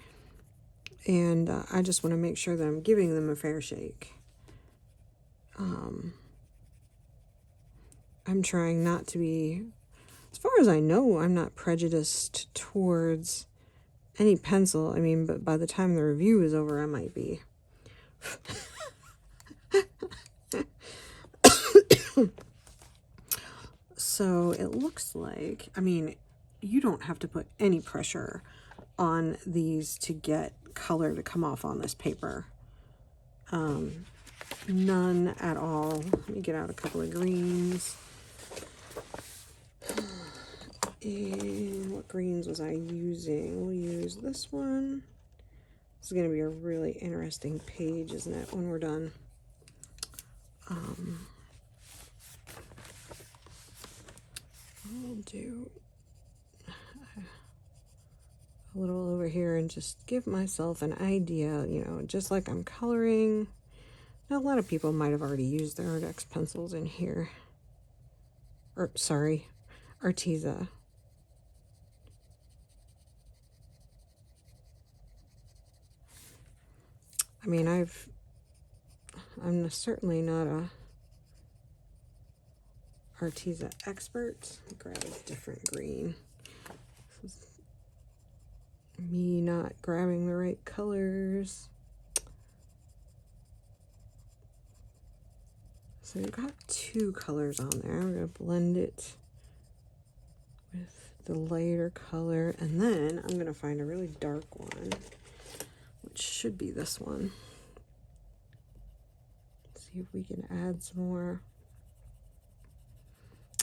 And I just want to make sure that I'm giving them a fair shake. I'm trying not to be, as far as I know, I'm not prejudiced towards any pencil. I mean, but by the time the review is over, I might be. So it looks like, I mean, you don't have to put any pressure on these to get color to come off on this paper. None at all. Let me get out a couple of greens. And what greens was I using? We'll use this one. This is going to be a really interesting page, isn't it, when we're done? I'll do a little over here and just give myself an idea, you know, just like I'm coloring. Now, a lot of people might have already used their Artex pencils in here. Or, sorry, Arteza. I mean, I'm certainly not a Arteza expert. Grab a different green. This is me not grabbing the right colors. So we've got two colors on there. I'm going to blend it with the lighter color, and then I'm going to find a really dark one, which should be this one. See if we can add some more.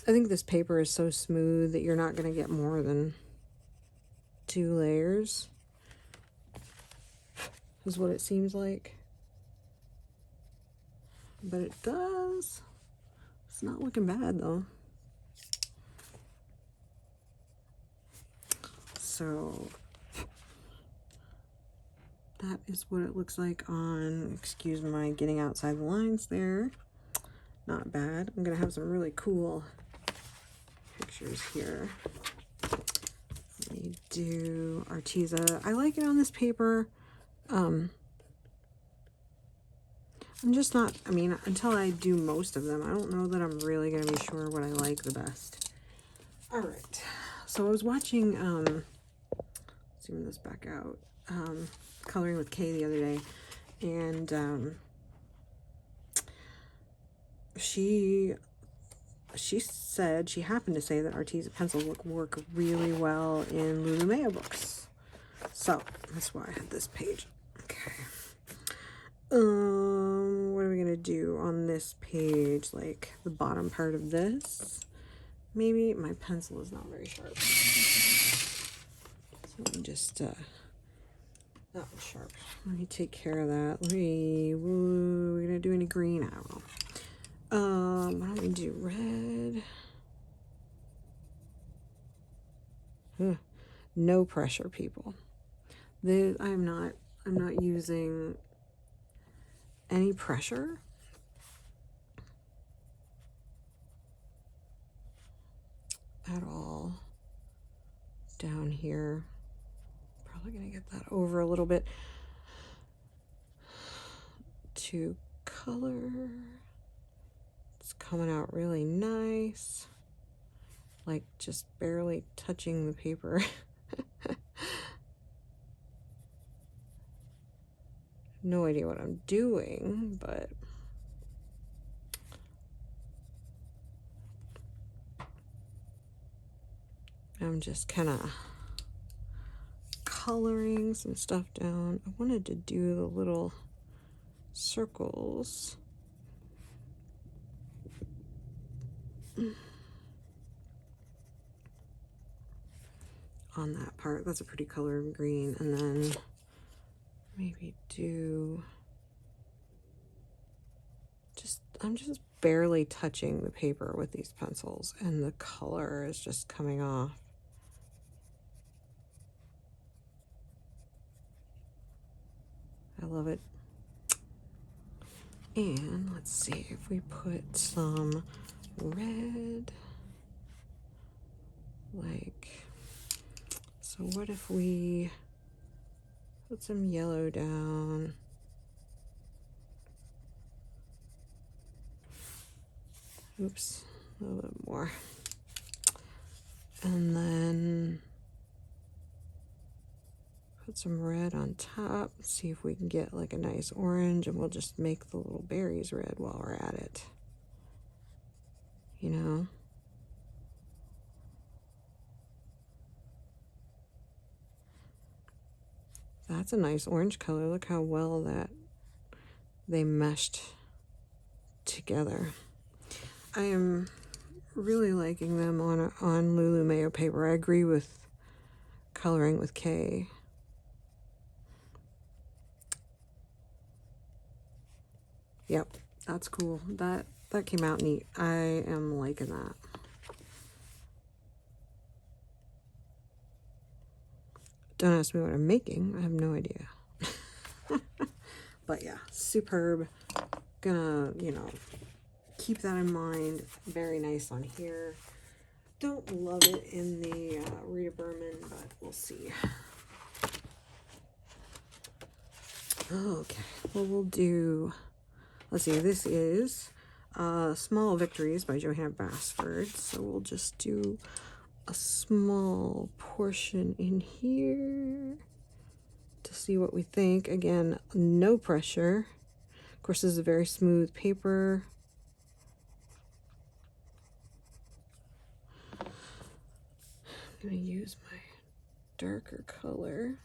I think this paper is so smooth that you're not going to get more than 2 layers, is what it seems like. But it does. It's not looking bad though. So that is what it looks like on, excuse my getting outside the lines there. Not bad. I'm gonna have some really cool pictures here. Let me do Arteza. I like it on this paper. I'm just not, I mean, until I do most of them, I don't know that I'm really going to be sure what I like the best. All right. So I was watching, let's zoom this back out, Coloring with Kay the other day, And she said, she happened to say that Arteza pencils work really well in Lulu books. So that's why I had this page. Okay. What are we gonna do on this page? Like the bottom part of this? Maybe my pencil is not very sharp. So let me just that one's sharp. Let me take care of that. We're gonna do any green? I don't know. Why don't we do red? No pressure, people. I'm not using any pressure at all down here. Probably gonna get that over a little bit to color. It's coming out really nice, like just barely touching the paper. No idea what I'm doing, but I'm just kind of coloring some stuff down. I wanted to do the little circles. On that part. That's a pretty color of green. And then maybe do I'm just barely touching the paper with these pencils, and the color is just coming off. I love it. And let's see if we put some red, like, so what if we put some yellow down? Oops, a little bit more. And then put some red on top. See if we can get like a nice orange, and we'll just make the little berries red while we're at it. You know? That's a nice orange color. Look how well that they meshed together. I am really liking them on Lulu Mayo paper. I agree with coloring with K. Yep, that's cool. That came out neat. I am liking that. Don't ask me what I'm making. I have no idea. But yeah, superb. Gonna, you know, keep that in mind. Very nice on here. Don't love it in the Rita Berman, but we'll see. Okay, well, we'll do, let's see, this is Small Victories by Johanna Basford. So we'll just do a small portion in here to see what we think. Again, no pressure. Of course, this is a very smooth paper. I'm going to use my darker color.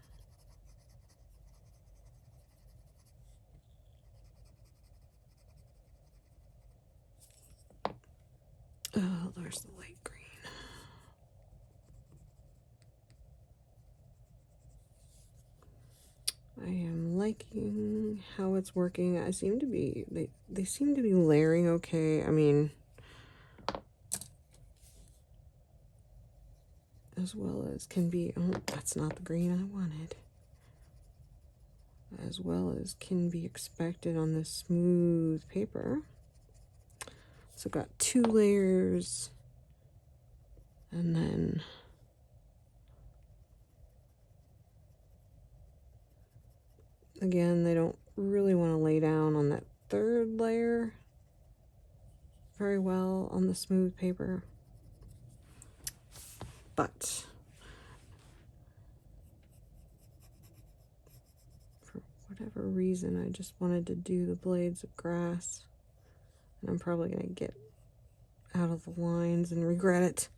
Oh, there's the light green. I am liking how it's working. I seem to be, they seem to be layering okay. I mean, as well as can be, oh, that's not the green I wanted. As well as can be expected on this smooth paper. So I've got 2 layers, and then again, they don't really want to lay down on that 3rd layer very well on the smooth paper. But for whatever whatever reason, I just wanted to do the blades of grass. And I'm probably going to get out of the lines and regret it.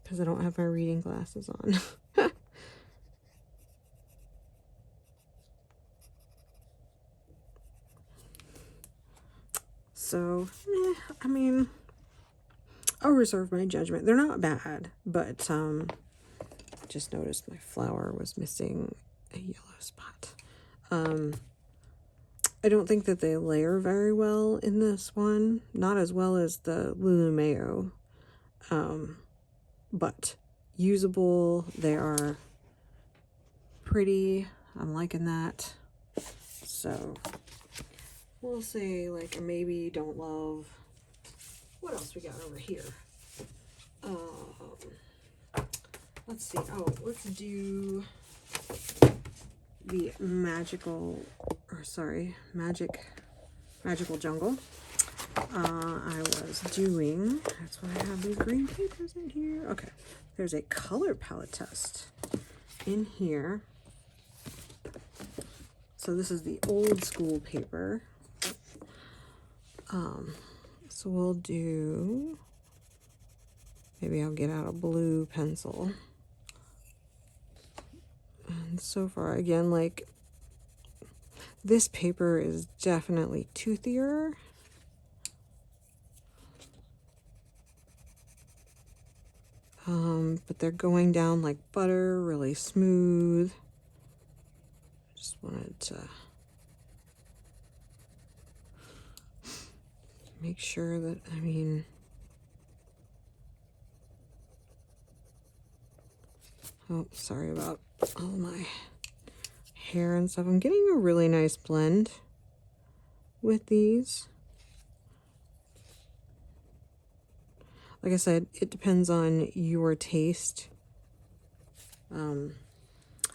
Because I don't have my reading glasses on. So, I mean, I'll reserve my judgment. They're not bad, but just noticed my flower was missing a yellow spot. I don't think that they layer very well in this one. Not as well as the Lulu Mayo. But usable. They are pretty. I'm liking that. So we'll say like a maybe, don't love. What else we got over here? Let's see. Oh, let's do the magical jungle. I was doing, that's why I have these green papers in here. Okay, there's a color palette test in here. So this is the old school paper. So we'll do, maybe I'll get out a blue pencil. And so far, again, like, this paper is definitely toothier. But they're going down like butter, really smooth. Just wanted to make sure that, I mean, oh, sorry about all my hair and stuff. I'm getting a really nice blend with these. Like I said, it depends on your taste.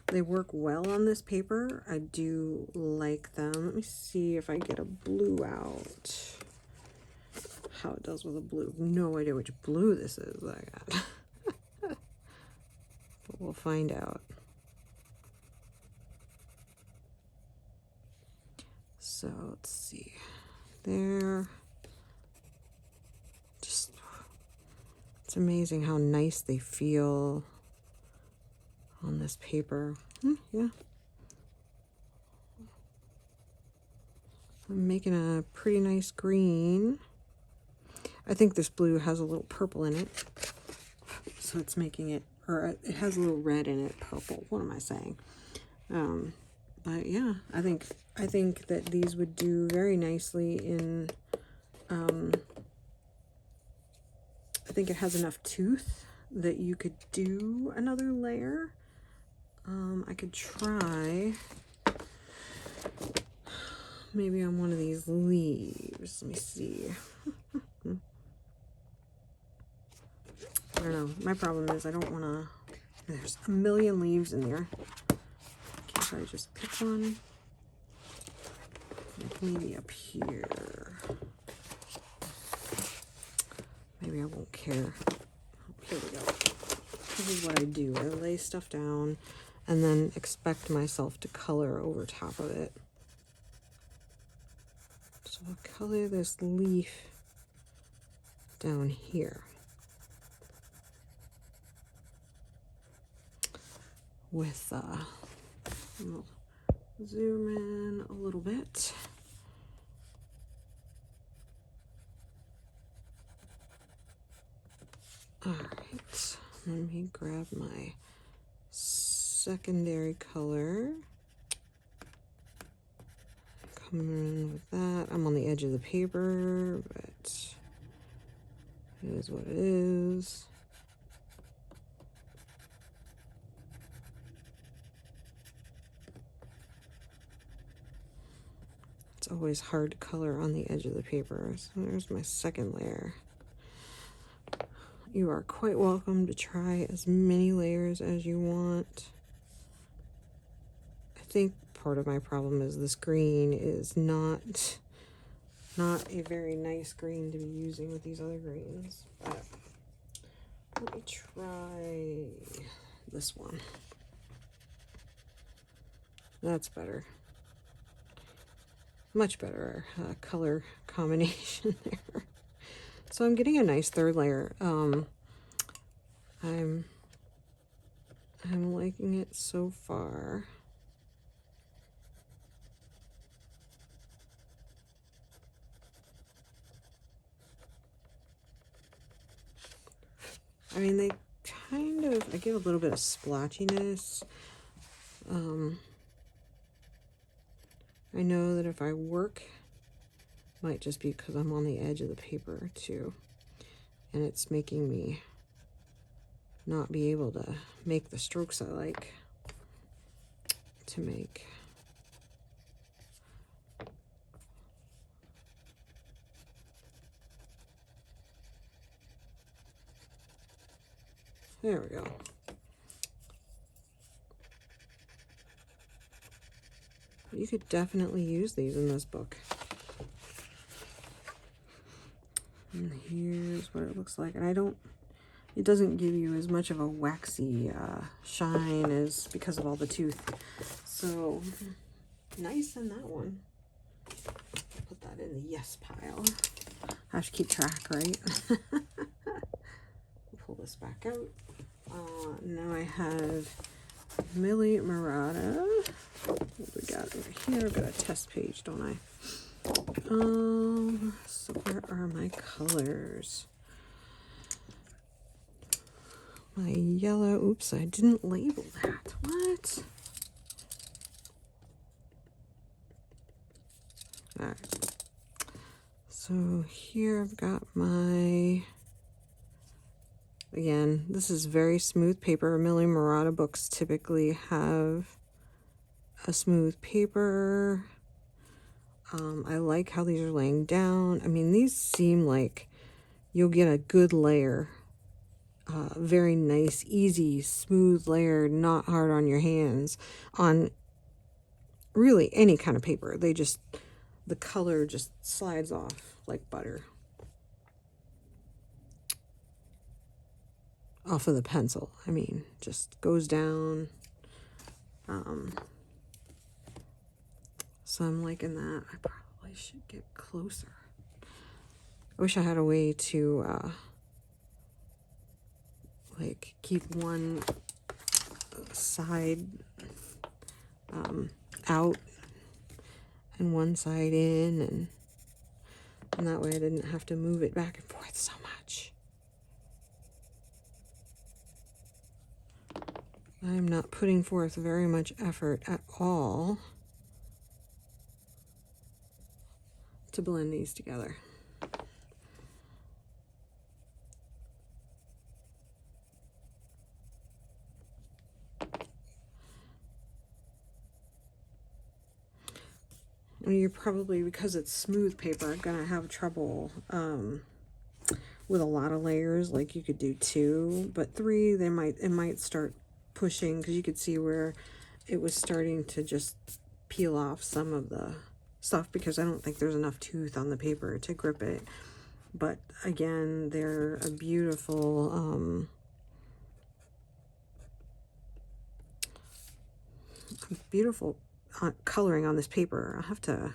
They work well on this paper. I do like them. Let me see if I get a blue out. How it does with a blue. No idea which blue this is that I got. But we'll find out. So let's see. There. Just, it's amazing how nice they feel on this paper. Yeah. I'm making a pretty nice green. I think this blue has a little purple in it. So it's making it, or it has a little red in it, purple. What am I saying? But yeah, I think that these would do very nicely in, I think it has enough tooth that you could do another layer. I could try maybe on one of these leaves. Let me see. I don't know. My problem is I don't want to, there's a million leaves in there. Can't I just pick one? Like maybe up here. Maybe I won't care. Here we go. This is what I do. I lay stuff down and then expect myself to color over top of it. So I'll color this leaf down here. With, we'll zoom in a little bit. All right, let me grab my secondary color. Coming in with that. I'm on the edge of the paper, but it is what it is. It's always hard to color on the edge of the paper. So there's my second layer. You are quite welcome to try as many layers as you want. I think part of my problem is this green is not a very nice green to be using with these other greens. But let me try this one. That's better. Much better color combination there. So I'm getting a nice third layer. I'm liking it so far. I mean, they kind of, I get a little bit of splotchiness. I know that if I work, might just be because I'm on the edge of the paper too, and it's making me not be able to make the strokes I like to make. There we go. You could definitely use these in this book. And here's what it looks like. And it doesn't give you as much of a waxy shine as because of all the tooth. So nice in that one. Put that in the yes pile. I have to keep track, right? Pull this back out. Now I have Millie Murata. What do we got over here? I've got a test page, don't I? So where are my colors? My yellow, oops, I didn't label that. What? All right. So here I've got my, again, this is very smooth paper. Millie Murata books typically have a smooth paper. I like how these are laying down. I mean, these seem like you'll get a good layer. Very nice, easy, smooth layer, not hard on your hands on really any kind of paper. They just, the color just slides off like butter off of the pencil. I mean, just goes down. So I'm liking that. I probably should get closer. I wish I had a way to like keep one side out and one side in, and that way I didn't have to move it back and forth so much. I'm not putting forth very much effort at all to blend these together. And you're probably, because it's smooth paper, gonna have trouble with a lot of layers. Like you could do 2, but 3, it might start pushing, because you could see where it was starting to just peel off some of the stuff, because I don't think there's enough tooth on the paper to grip it. But again, they're a beautiful beautiful coloring on this paper. I'll have to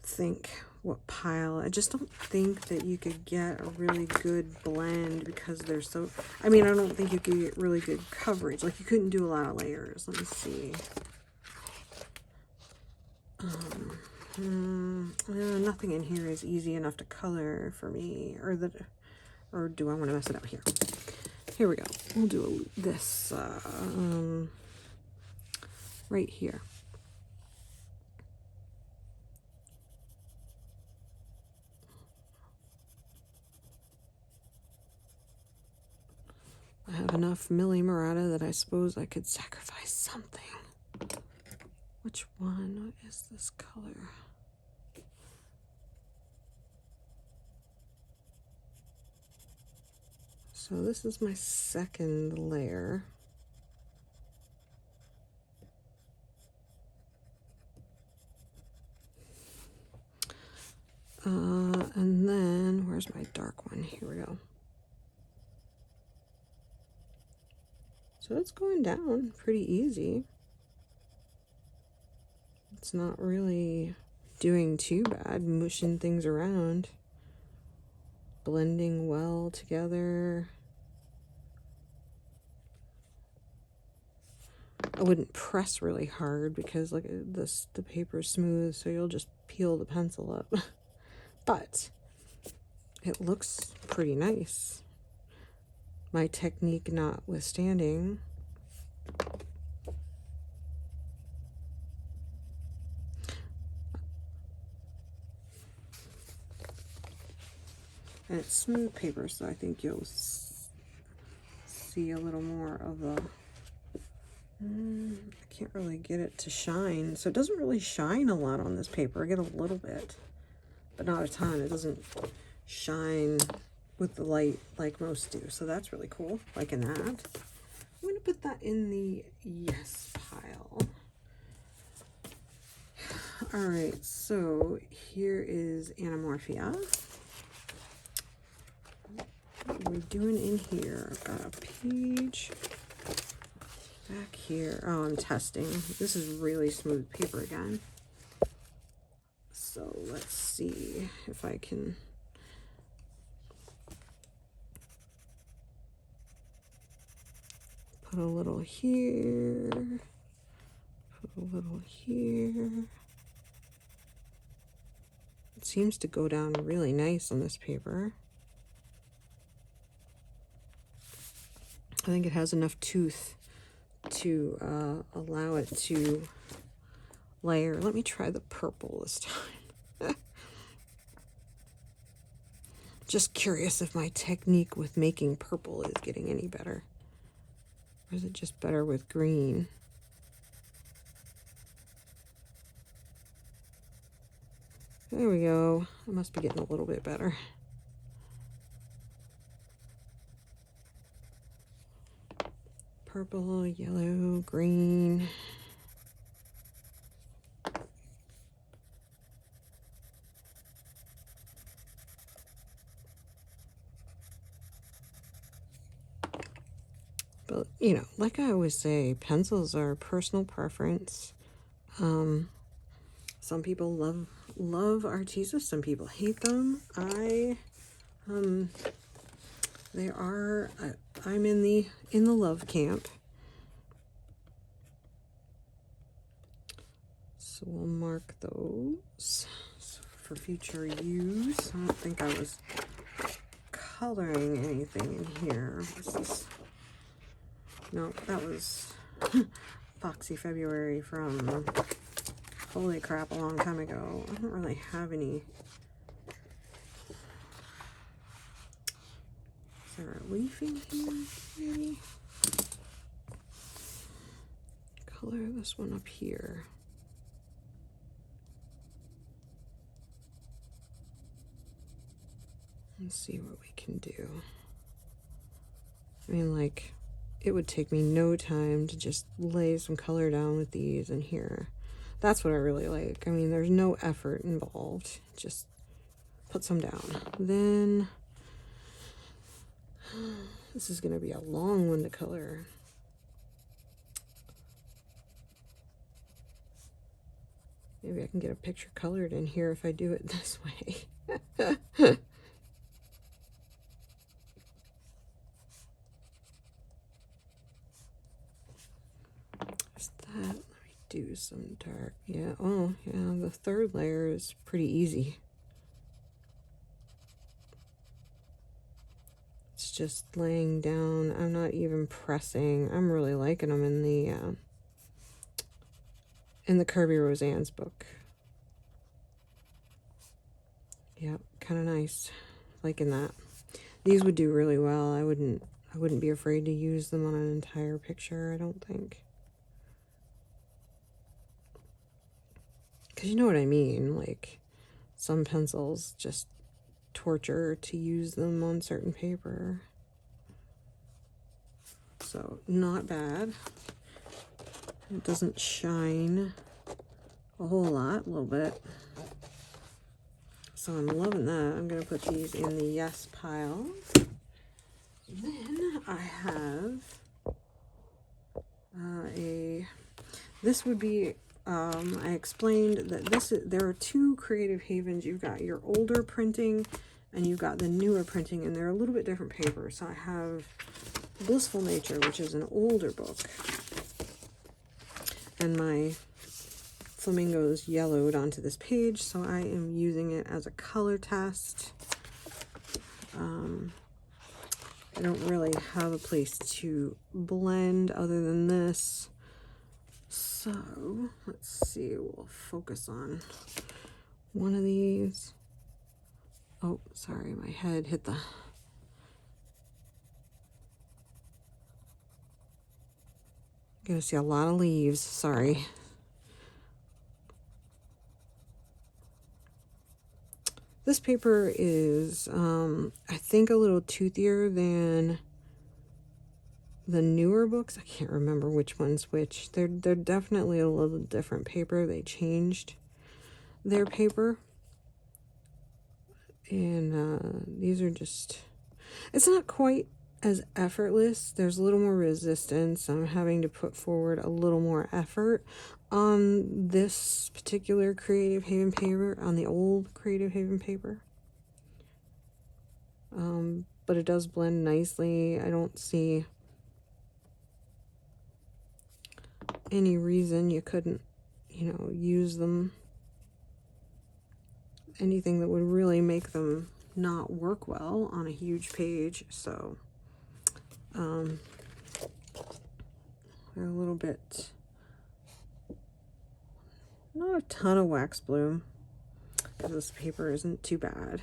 think what pile. I just don't think that you could get a really good blend, because they're so, I mean, I don't think you could get really good coverage. Like you couldn't do a lot of layers. Let me see. Nothing in here is easy enough to color for me, or do I want to mess it up here? Here we go. We'll do this right here. I have enough Millie Murata that I suppose I could sacrifice something. Which one? What is this color? So this is my second layer. And then, where's my dark one? Here we go. So it's going down pretty easy. It's not really doing too bad, mushing things around, blending well together. I wouldn't press really hard because like this, the paper's smooth, so you'll just peel the pencil up. But it looks pretty nice. My technique notwithstanding. And it's smooth paper, so I think you'll see a little more of the... I can't really get it to shine. So it doesn't really shine a lot on this paper. I get a little bit, but not a ton. It doesn't shine with the light like most do. So that's really cool, liking that. I'm going to put that in the yes pile. All right, so here is Anamorphia. What are we doing in here? I've got a page back here. Oh, I'm testing. This is really smooth paper again. So let's see if I can put a little here, put a little here. It seems to go down really nice on this paper. I think it has enough tooth to allow it to layer. Let me try the purple this time. Just curious if my technique with making purple is getting any better. Or is it just better with green? There we go. I must be getting a little bit better. Purple, yellow, green. But, you know, like I always say, pencils are personal preference. Some people love Arteza, some people hate them. I'm in the love camp. So we'll mark those for future use. I don't think I was coloring anything in here. No, that was Foxy February from holy crap a long time ago. I don't really have any. Is there a leaf in here maybe? Color this one up here. Let's see what we can do. I mean, like, it would take me no time to just lay some color down with these in here. That's what I really like. I mean, there's no effort involved. Just put some down. Then, this is going to be a long one to color. Maybe I can get a picture colored in here if I do it this way. Let me do some dark. Yeah, oh yeah, the third layer is pretty easy. It's just laying down. I'm not even pressing. I'm really liking them in the Kirby Roseanne's book. Yeah, kind of nice. Liking that. These would do really well. I wouldn't be afraid to use them on an entire picture, I don't think. Because you know what I mean, like, some pencils just torture to use them on certain paper. So, not bad. It doesn't shine a whole lot, a little bit. So I'm loving that. I'm going to put these in the yes pile. Then I have This would be, I explained that there are two Creative Havens. You've got your older printing and you've got the newer printing, and they're a little bit different paper. So I have Blissful Nature, which is an older book, and my flamingos yellowed onto this page, so I am using it as a color test. I don't really have a place to blend other than this. So let's see, we'll focus on one of these. Oh, sorry, my head hit the... Gonna see a lot of leaves, sorry. This paper is, I think, a little toothier than the newer books. I can't remember which one's which. They're definitely a little different paper. They changed their paper. And these are just, it's not quite as effortless. There's a little more resistance. I'm having to put forward a little more effort on this particular Creative Haven paper, on the old Creative Haven paper. But it does blend nicely. I don't see any reason you couldn't, you know, use them. Anything that would really make them not work well on a huge page. So they're a little bit, not a ton of wax bloom, because this paper isn't too bad.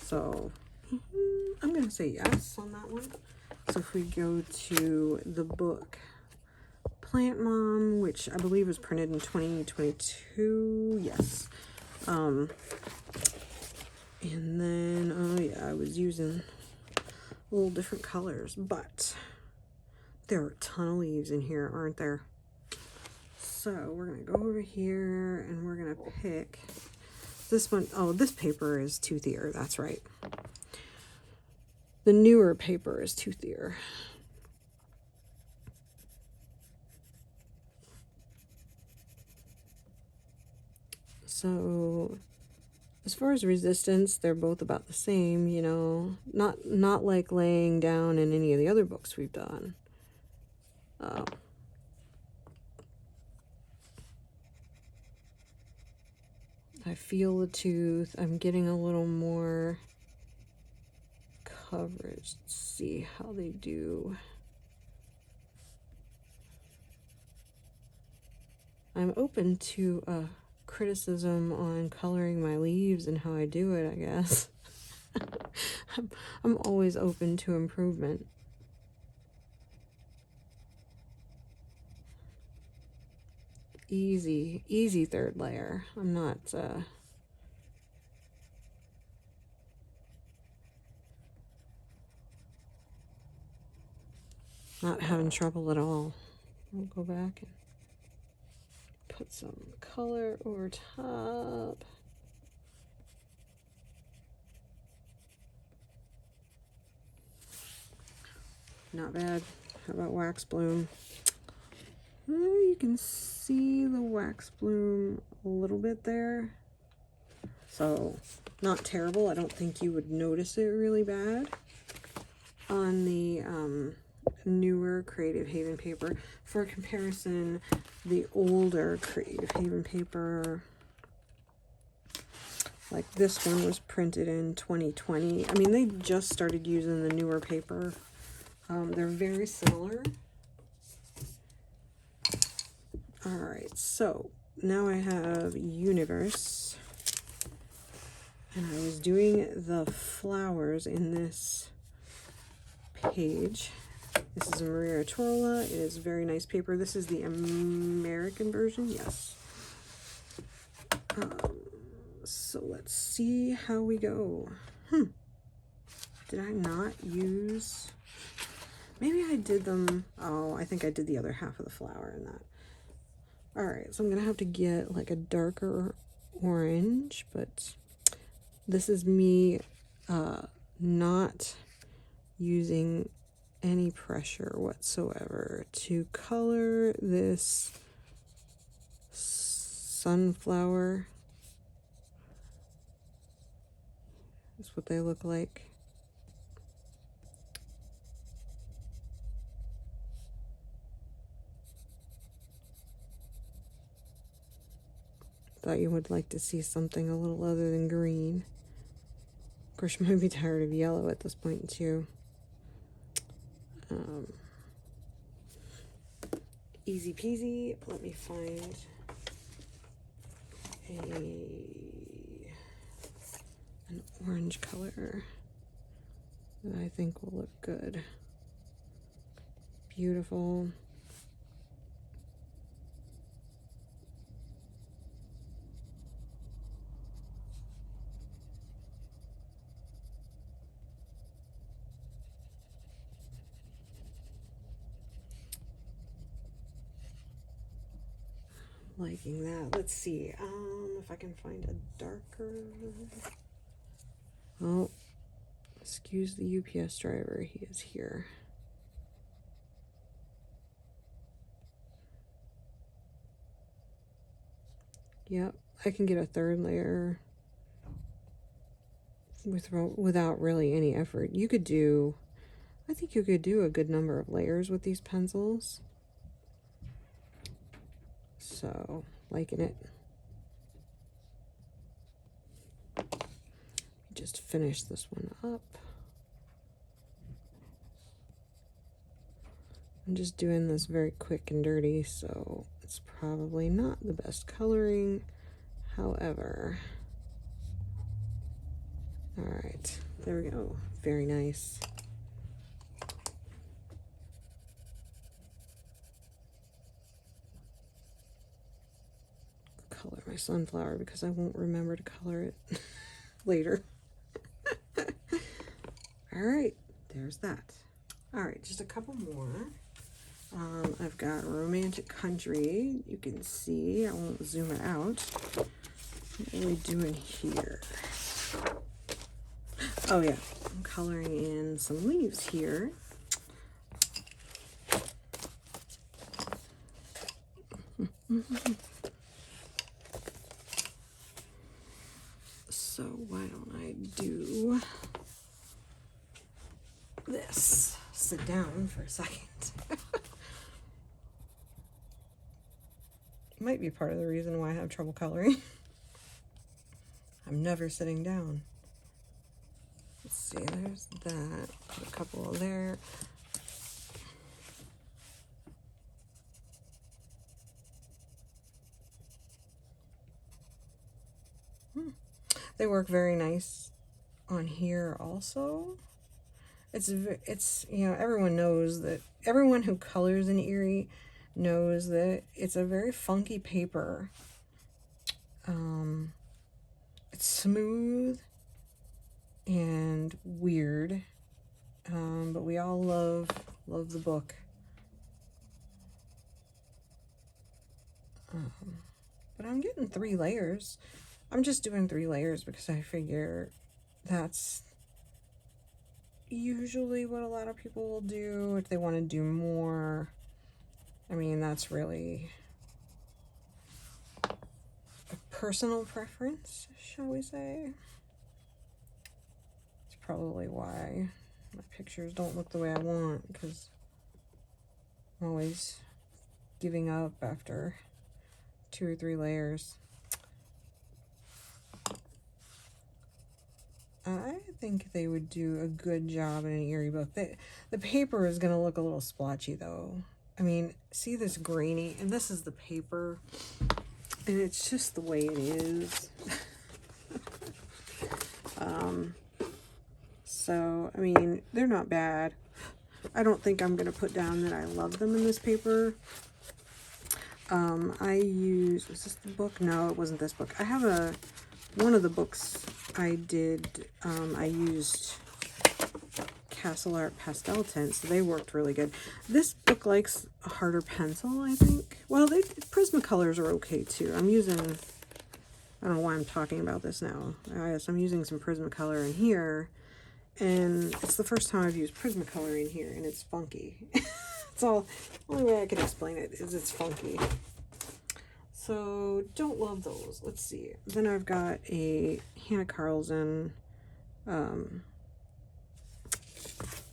So I'm gonna say yes on that one. So if we go to the book Plant Mom, which I believe was printed in 2022, yes. And then, oh yeah, I was using a little different colors, but there are a ton of leaves in here, aren't there? So we're gonna go over here and we're gonna pick this one. Oh, this paper is toothier, that's right. The newer paper is toothier. So as far as resistance, they're both about the same, you know, not like laying down in any of the other books we've done. I feel the tooth. I'm getting a little more coverage. Let's see how they do. I'm open to criticism on coloring my leaves and how I do it, I guess. I'm always open to improvement. Easy third layer. I'm not having trouble at all. I'll go back and put some color over top. Not bad. How about wax bloom? You can see the wax bloom a little bit there. So not terrible. I don't think you would notice it really bad on the newer Creative Haven paper. For comparison, the older Creative Haven paper, like this one, was printed in 2020. I mean, they just started using the newer paper. They're very similar. All right, so now I have Universe, and I was doing the flowers in this page. This is a Maria Torola. It is very nice paper. This is the American version, yes. So let's see how we go. Did I not use... Maybe I did them... Oh, I think I did the other half of the flower in that. All right, so I'm going to have to get like a darker orange, but this is me not using any pressure whatsoever to color this sunflower. That's what they look like. Thought you would like to see something a little other than green. Of course, you might be tired of yellow at this point too. Easy peasy. Let me find an orange color that I think will look good. Beautiful. Liking that. Let's see if I can find a darker. Oh, excuse the UPS driver, he is here. Yep, I can get a third layer without really any effort. You could do, I think you could do a good number of layers with these pencils. So, liking it. Just finish this one up. I'm just doing this very quick and dirty, so it's probably not the best coloring. However, all right, there we go. Very nice. Color my sunflower because I won't remember to color it later. All right, there's that. All right, just a couple more. I've got Romantic Country. You can see, I won't zoom it out. What are we doing here? Oh yeah, I'm coloring in some leaves here. So why don't I do this? Sit down for a second. Might be part of the reason why I have trouble coloring. I'm never sitting down. Let's see, there's that. Put a couple there. They work very nice on here also. It's you know, everyone knows that, everyone who colors in Erie knows that it's a very funky paper. It's smooth and weird, but we all love the book. But I'm getting 3 layers. I'm just doing 3 layers because I figure that's usually what a lot of people will do. If they want to do more, I mean, that's really a personal preference, shall we say. It's probably why my pictures don't look the way I want, because I'm always giving up after 2 or 3 layers. I think they would do a good job in an Erie book. The paper is going to look a little splotchy, though. I mean, see this grainy, and this is the paper, and it's just the way it is. So, I mean, they're not bad. I don't think I'm going to put down that I love them in this paper. I use, was this the book? No, it wasn't this book. I have one of the books I did, I used Castle Art pastel tints, so they worked really good. This book likes a harder pencil, I think. Well, Prismacolors are okay too. I'm using, I don't know why I'm talking about this now. So I'm using some Prismacolor in here, and it's the first time I've used Prismacolor in here, and it's funky. It's all, the only way I can explain it is it's funky. So don't love those. Let's see. Then I've got a Hannah Carlson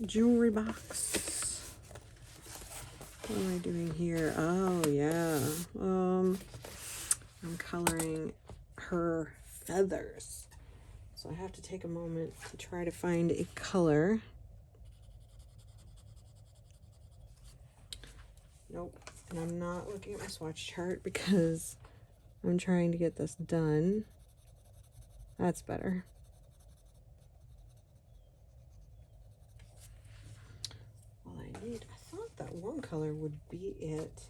jewelry box. What am I doing here? Oh yeah. I'm coloring her feathers. So I have to take a moment to try to find a color. Nope. And I'm not looking at my swatch chart because I'm trying to get this done. That's better. All I need, I thought that one color would be it.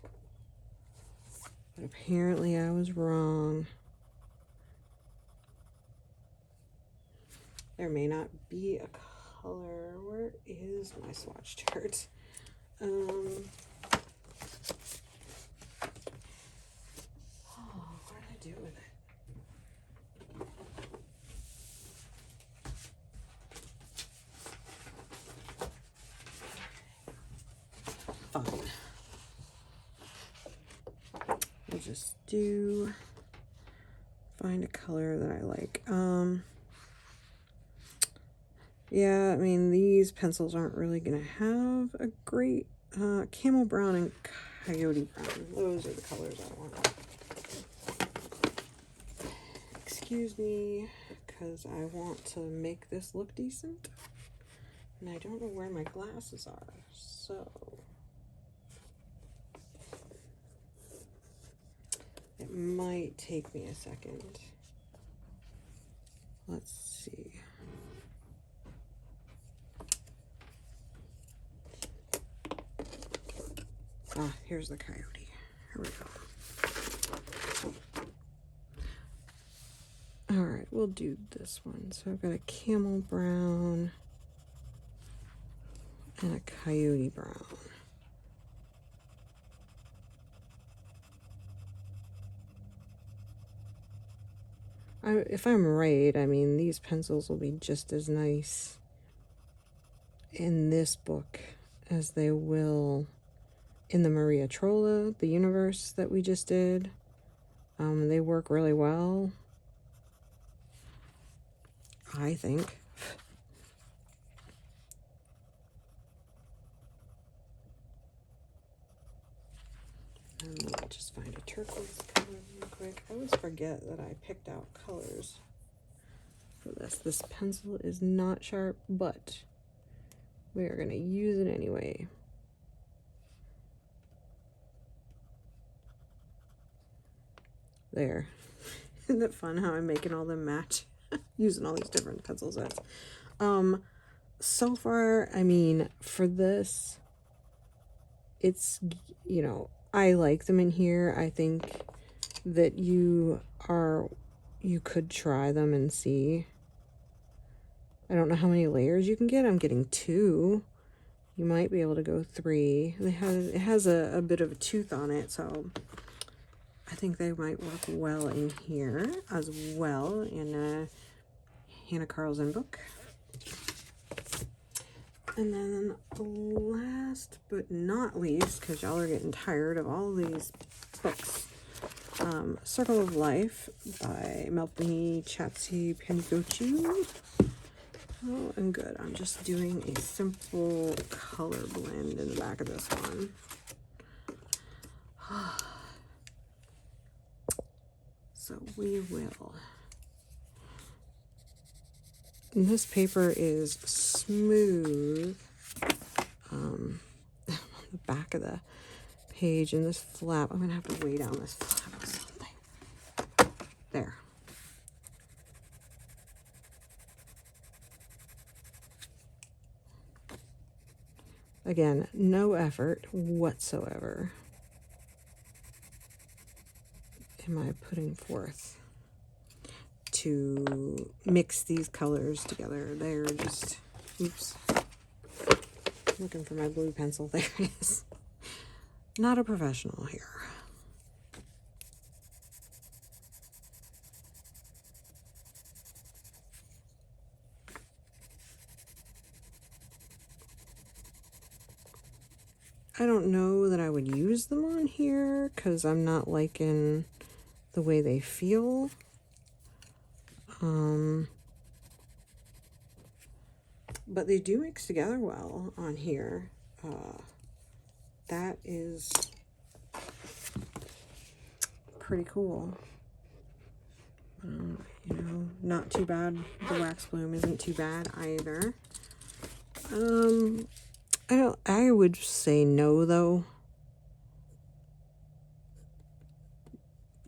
But apparently I was wrong. There may not be a color. Where is my swatch chart? What did I do with it? Fine. I'll just find a color that I like. Yeah, I mean, these pencils aren't really gonna have a great camel brown and coyote brown. Those are the colors I want. Excuse me, because I want to make this look decent. And I don't know where my glasses are, so it might take me a second. Let's see. Ah, here's the coyote. Here we go. All right, we'll do this one. So I've got a camel brown and a coyote brown. If I'm right, I mean, these pencils will be just as nice in this book as they will in the Maria Trolla, the universe that we just did. They work really well, I think. Let me just find a turquoise color real quick. I always forget that I picked out colors for this. This pencil is not sharp, but we are going to use it anyway. There. Isn't it fun how I'm making all them match? Using all these different pencil sets. So far, I mean, for this, it's, you know, I like them in here. I think that you could try them and see. I don't know how many layers you can get. I'm getting 2. You might be able to go 3. It has a bit of a tooth on it, so I think they might work well in here as well in a Hannah Carlson book. And then last but not least, because y'all are getting tired of all these books, Circle of Life by Melanie Chatsi Panigochu. Oh, and good. I'm just doing a simple color blend in the back of this one. So we will. And this paper is smooth on the back of the page, and this flap, I'm going to have to weigh down this flap or something. There. Again, no effort whatsoever am I putting forth to mix these colors together. They're just, oops, looking for my blue pencil. There it is. Not a professional here. I don't know that I would use them on here because I'm not liking the way they feel. But they do mix together well on here. That is pretty cool. You know, not too bad. The wax bloom isn't too bad either. I would say no though.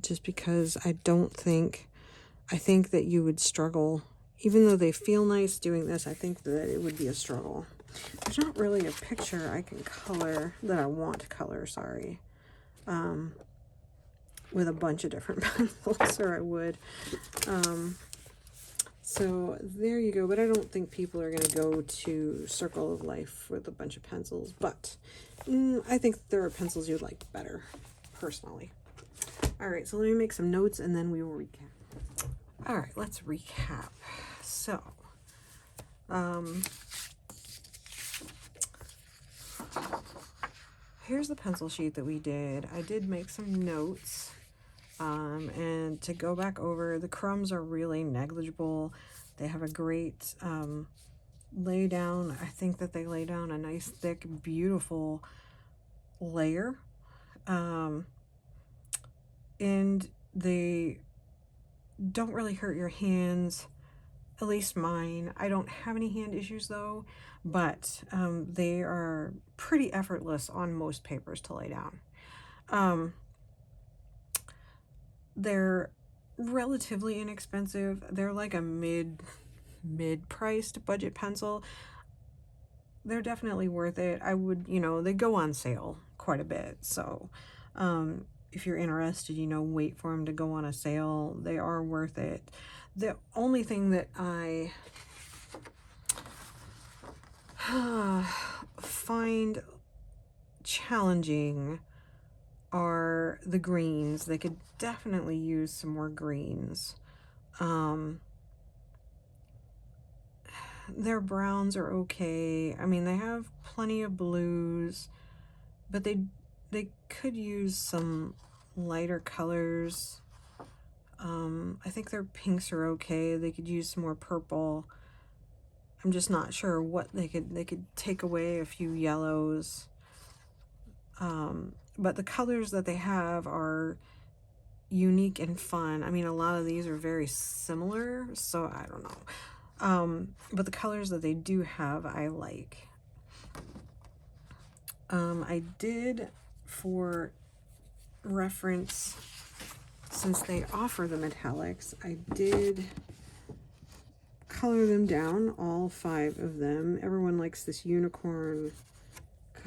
Just because I think that you would struggle. Even though they feel nice doing this, I think that it would be a struggle. There's not really a picture I can color, that I want to color, sorry. With a bunch of different pencils, or I would. So there you go. But I don't think people are going to go to Circle of Life with a bunch of pencils. But I think there are pencils you'd like better, personally. All right, so let me make some notes and then we will recap. All right, let's recap. So, here's the pencil sheet that we did. I did make some notes. And to go back over, the crumbs are really negligible. They have a great lay down. I think that they lay down a nice, thick, beautiful layer. And they don't really hurt your hands, at least mine. I don't have any hand issues though, but they are pretty effortless on most papers to lay down. They're relatively inexpensive. They're like a mid-priced budget pencil. They're definitely worth it. I would, you know, they go on sale quite a bit. So if you're interested, you know, wait for them to go on a sale. They are worth it. The only thing that I find challenging are the greens. They could definitely use some more greens. Their browns are okay. I mean, they have plenty of blues, but they could use some lighter colors. I think their pinks are okay. They could use some more purple. I'm just not sure what they could take away a few yellows. But the colors that they have are unique and fun. I mean, a lot of these are very similar, so I don't know. But the colors that they do have, I like. I did, for reference, since they offer the metallics, I did color them down, all 5 of them. Everyone likes this unicorn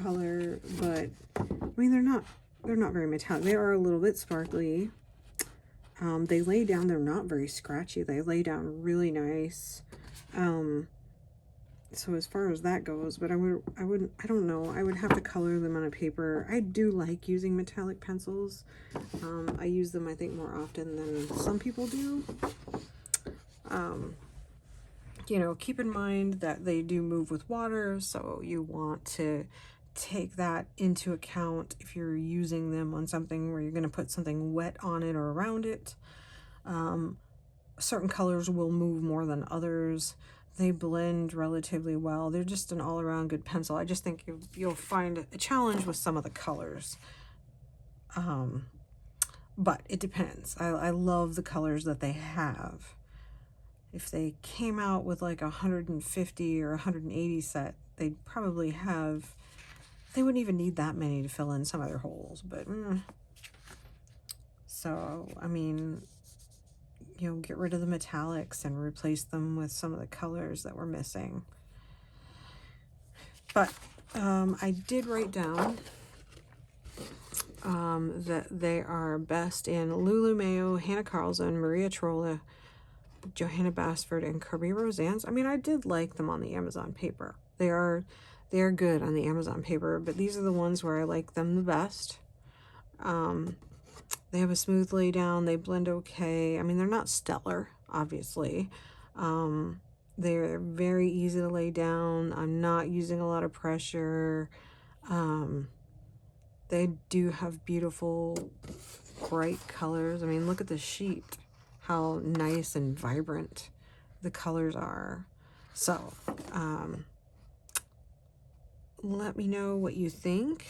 color, but I mean, they're not very metallic. They are a little bit sparkly. They lay down, they're not very scratchy. They lay down really nice. So as far as that goes, but I don't know, I would have to color them on a paper. I do like using metallic pencils. I use them, I think, more often than some people do. You know, keep in mind that they do move with water, so you want to take that into account if you're using them on something where you're going to put something wet on it or around it. Certain colors will move more than others. They blend relatively well. They're just an all-around good pencil. I just think you'll find a challenge with some of the colors. But it depends. I love the colors that they have. If they came out with like 150 or 180 set, they'd probably have, they wouldn't even need that many to fill in some of their holes, but so, I mean, you know, get rid of the metallics and replace them with some of the colors that we're missing. But I did write down that they are best in Lulu Mayo, Hannah Carlson, Maria Trolla, Johanna Basford, and Kirby Rosanne's. I mean, I did like them on the Amazon paper. They are good on the Amazon paper, but these are the ones where I like them the best. They have a smooth lay down. They blend okay. I mean, they're not stellar, obviously. They're very easy to lay down. I'm not using a lot of pressure. They do have beautiful bright colors. I mean, look at the sheet, how nice and vibrant the colors are. So, let me know what you think.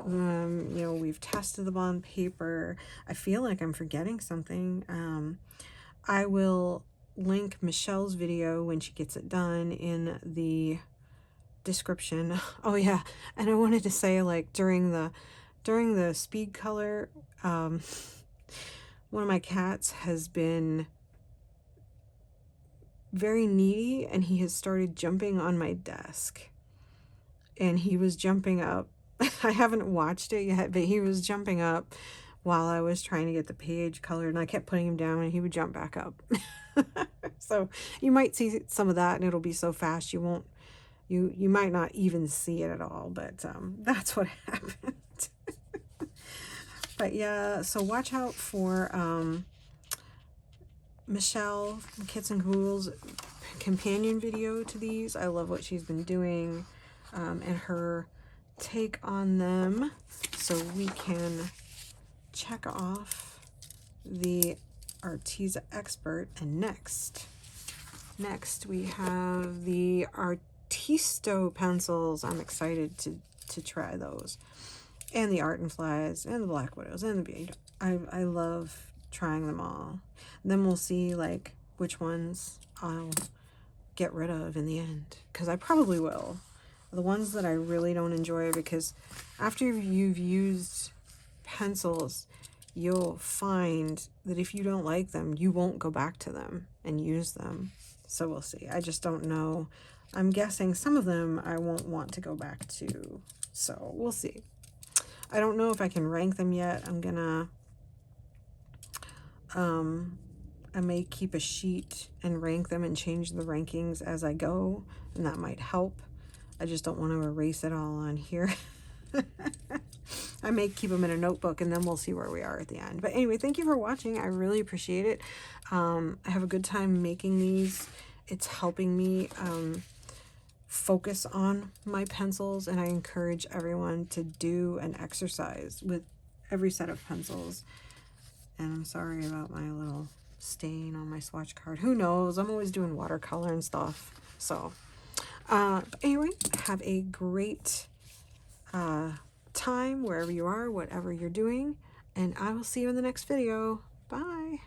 You know, we've tested them on paper. I feel like I'm forgetting something. I will link Michelle's video when she gets it done in the description. Oh yeah, and I wanted to say, like, during the speed color, one of my cats has been very needy, and he has started jumping on my desk, and he was jumping up. I haven't watched it yet, but he was jumping up while I was trying to get the page colored, and I kept putting him down and he would jump back up. So you might see some of that, and it'll be so fast you might not even see it at all, but that's what happened. But yeah, so watch out for Michelle from Kits and Caboodle's companion video to these. I love what she's been doing, and her take on them, so we can check off the Arteza Expert. And next we have the Arteza pencils. I'm excited to try those, and the Art and Flies, and the Black Widows, and the Beauty. I love trying them all. Then we'll see, like, which ones I'll get rid of in the end, because I probably will. The ones that I really don't enjoy, because after you've used pencils, you'll find that if you don't like them, you won't go back to them and use them. So we'll see. I just don't know. I'm guessing some of them I won't want to go back to. So we'll see. I don't know if I can rank them yet. I'm gonna, I may keep a sheet and rank them and change the rankings as I go, and that might help. I just don't want to erase it all on here. I may keep them in a notebook, and then we'll see where we are at the end. But anyway, thank you for watching. I really appreciate it. I have a good time making these. It's helping me focus on my pencils, and I encourage everyone to do an exercise with every set of pencils. And I'm sorry about my little stain on my swatch card. Who knows? I'm always doing watercolor and stuff. So but anyway, have a great time wherever you are, whatever you're doing, and I will see you in the next video. Bye.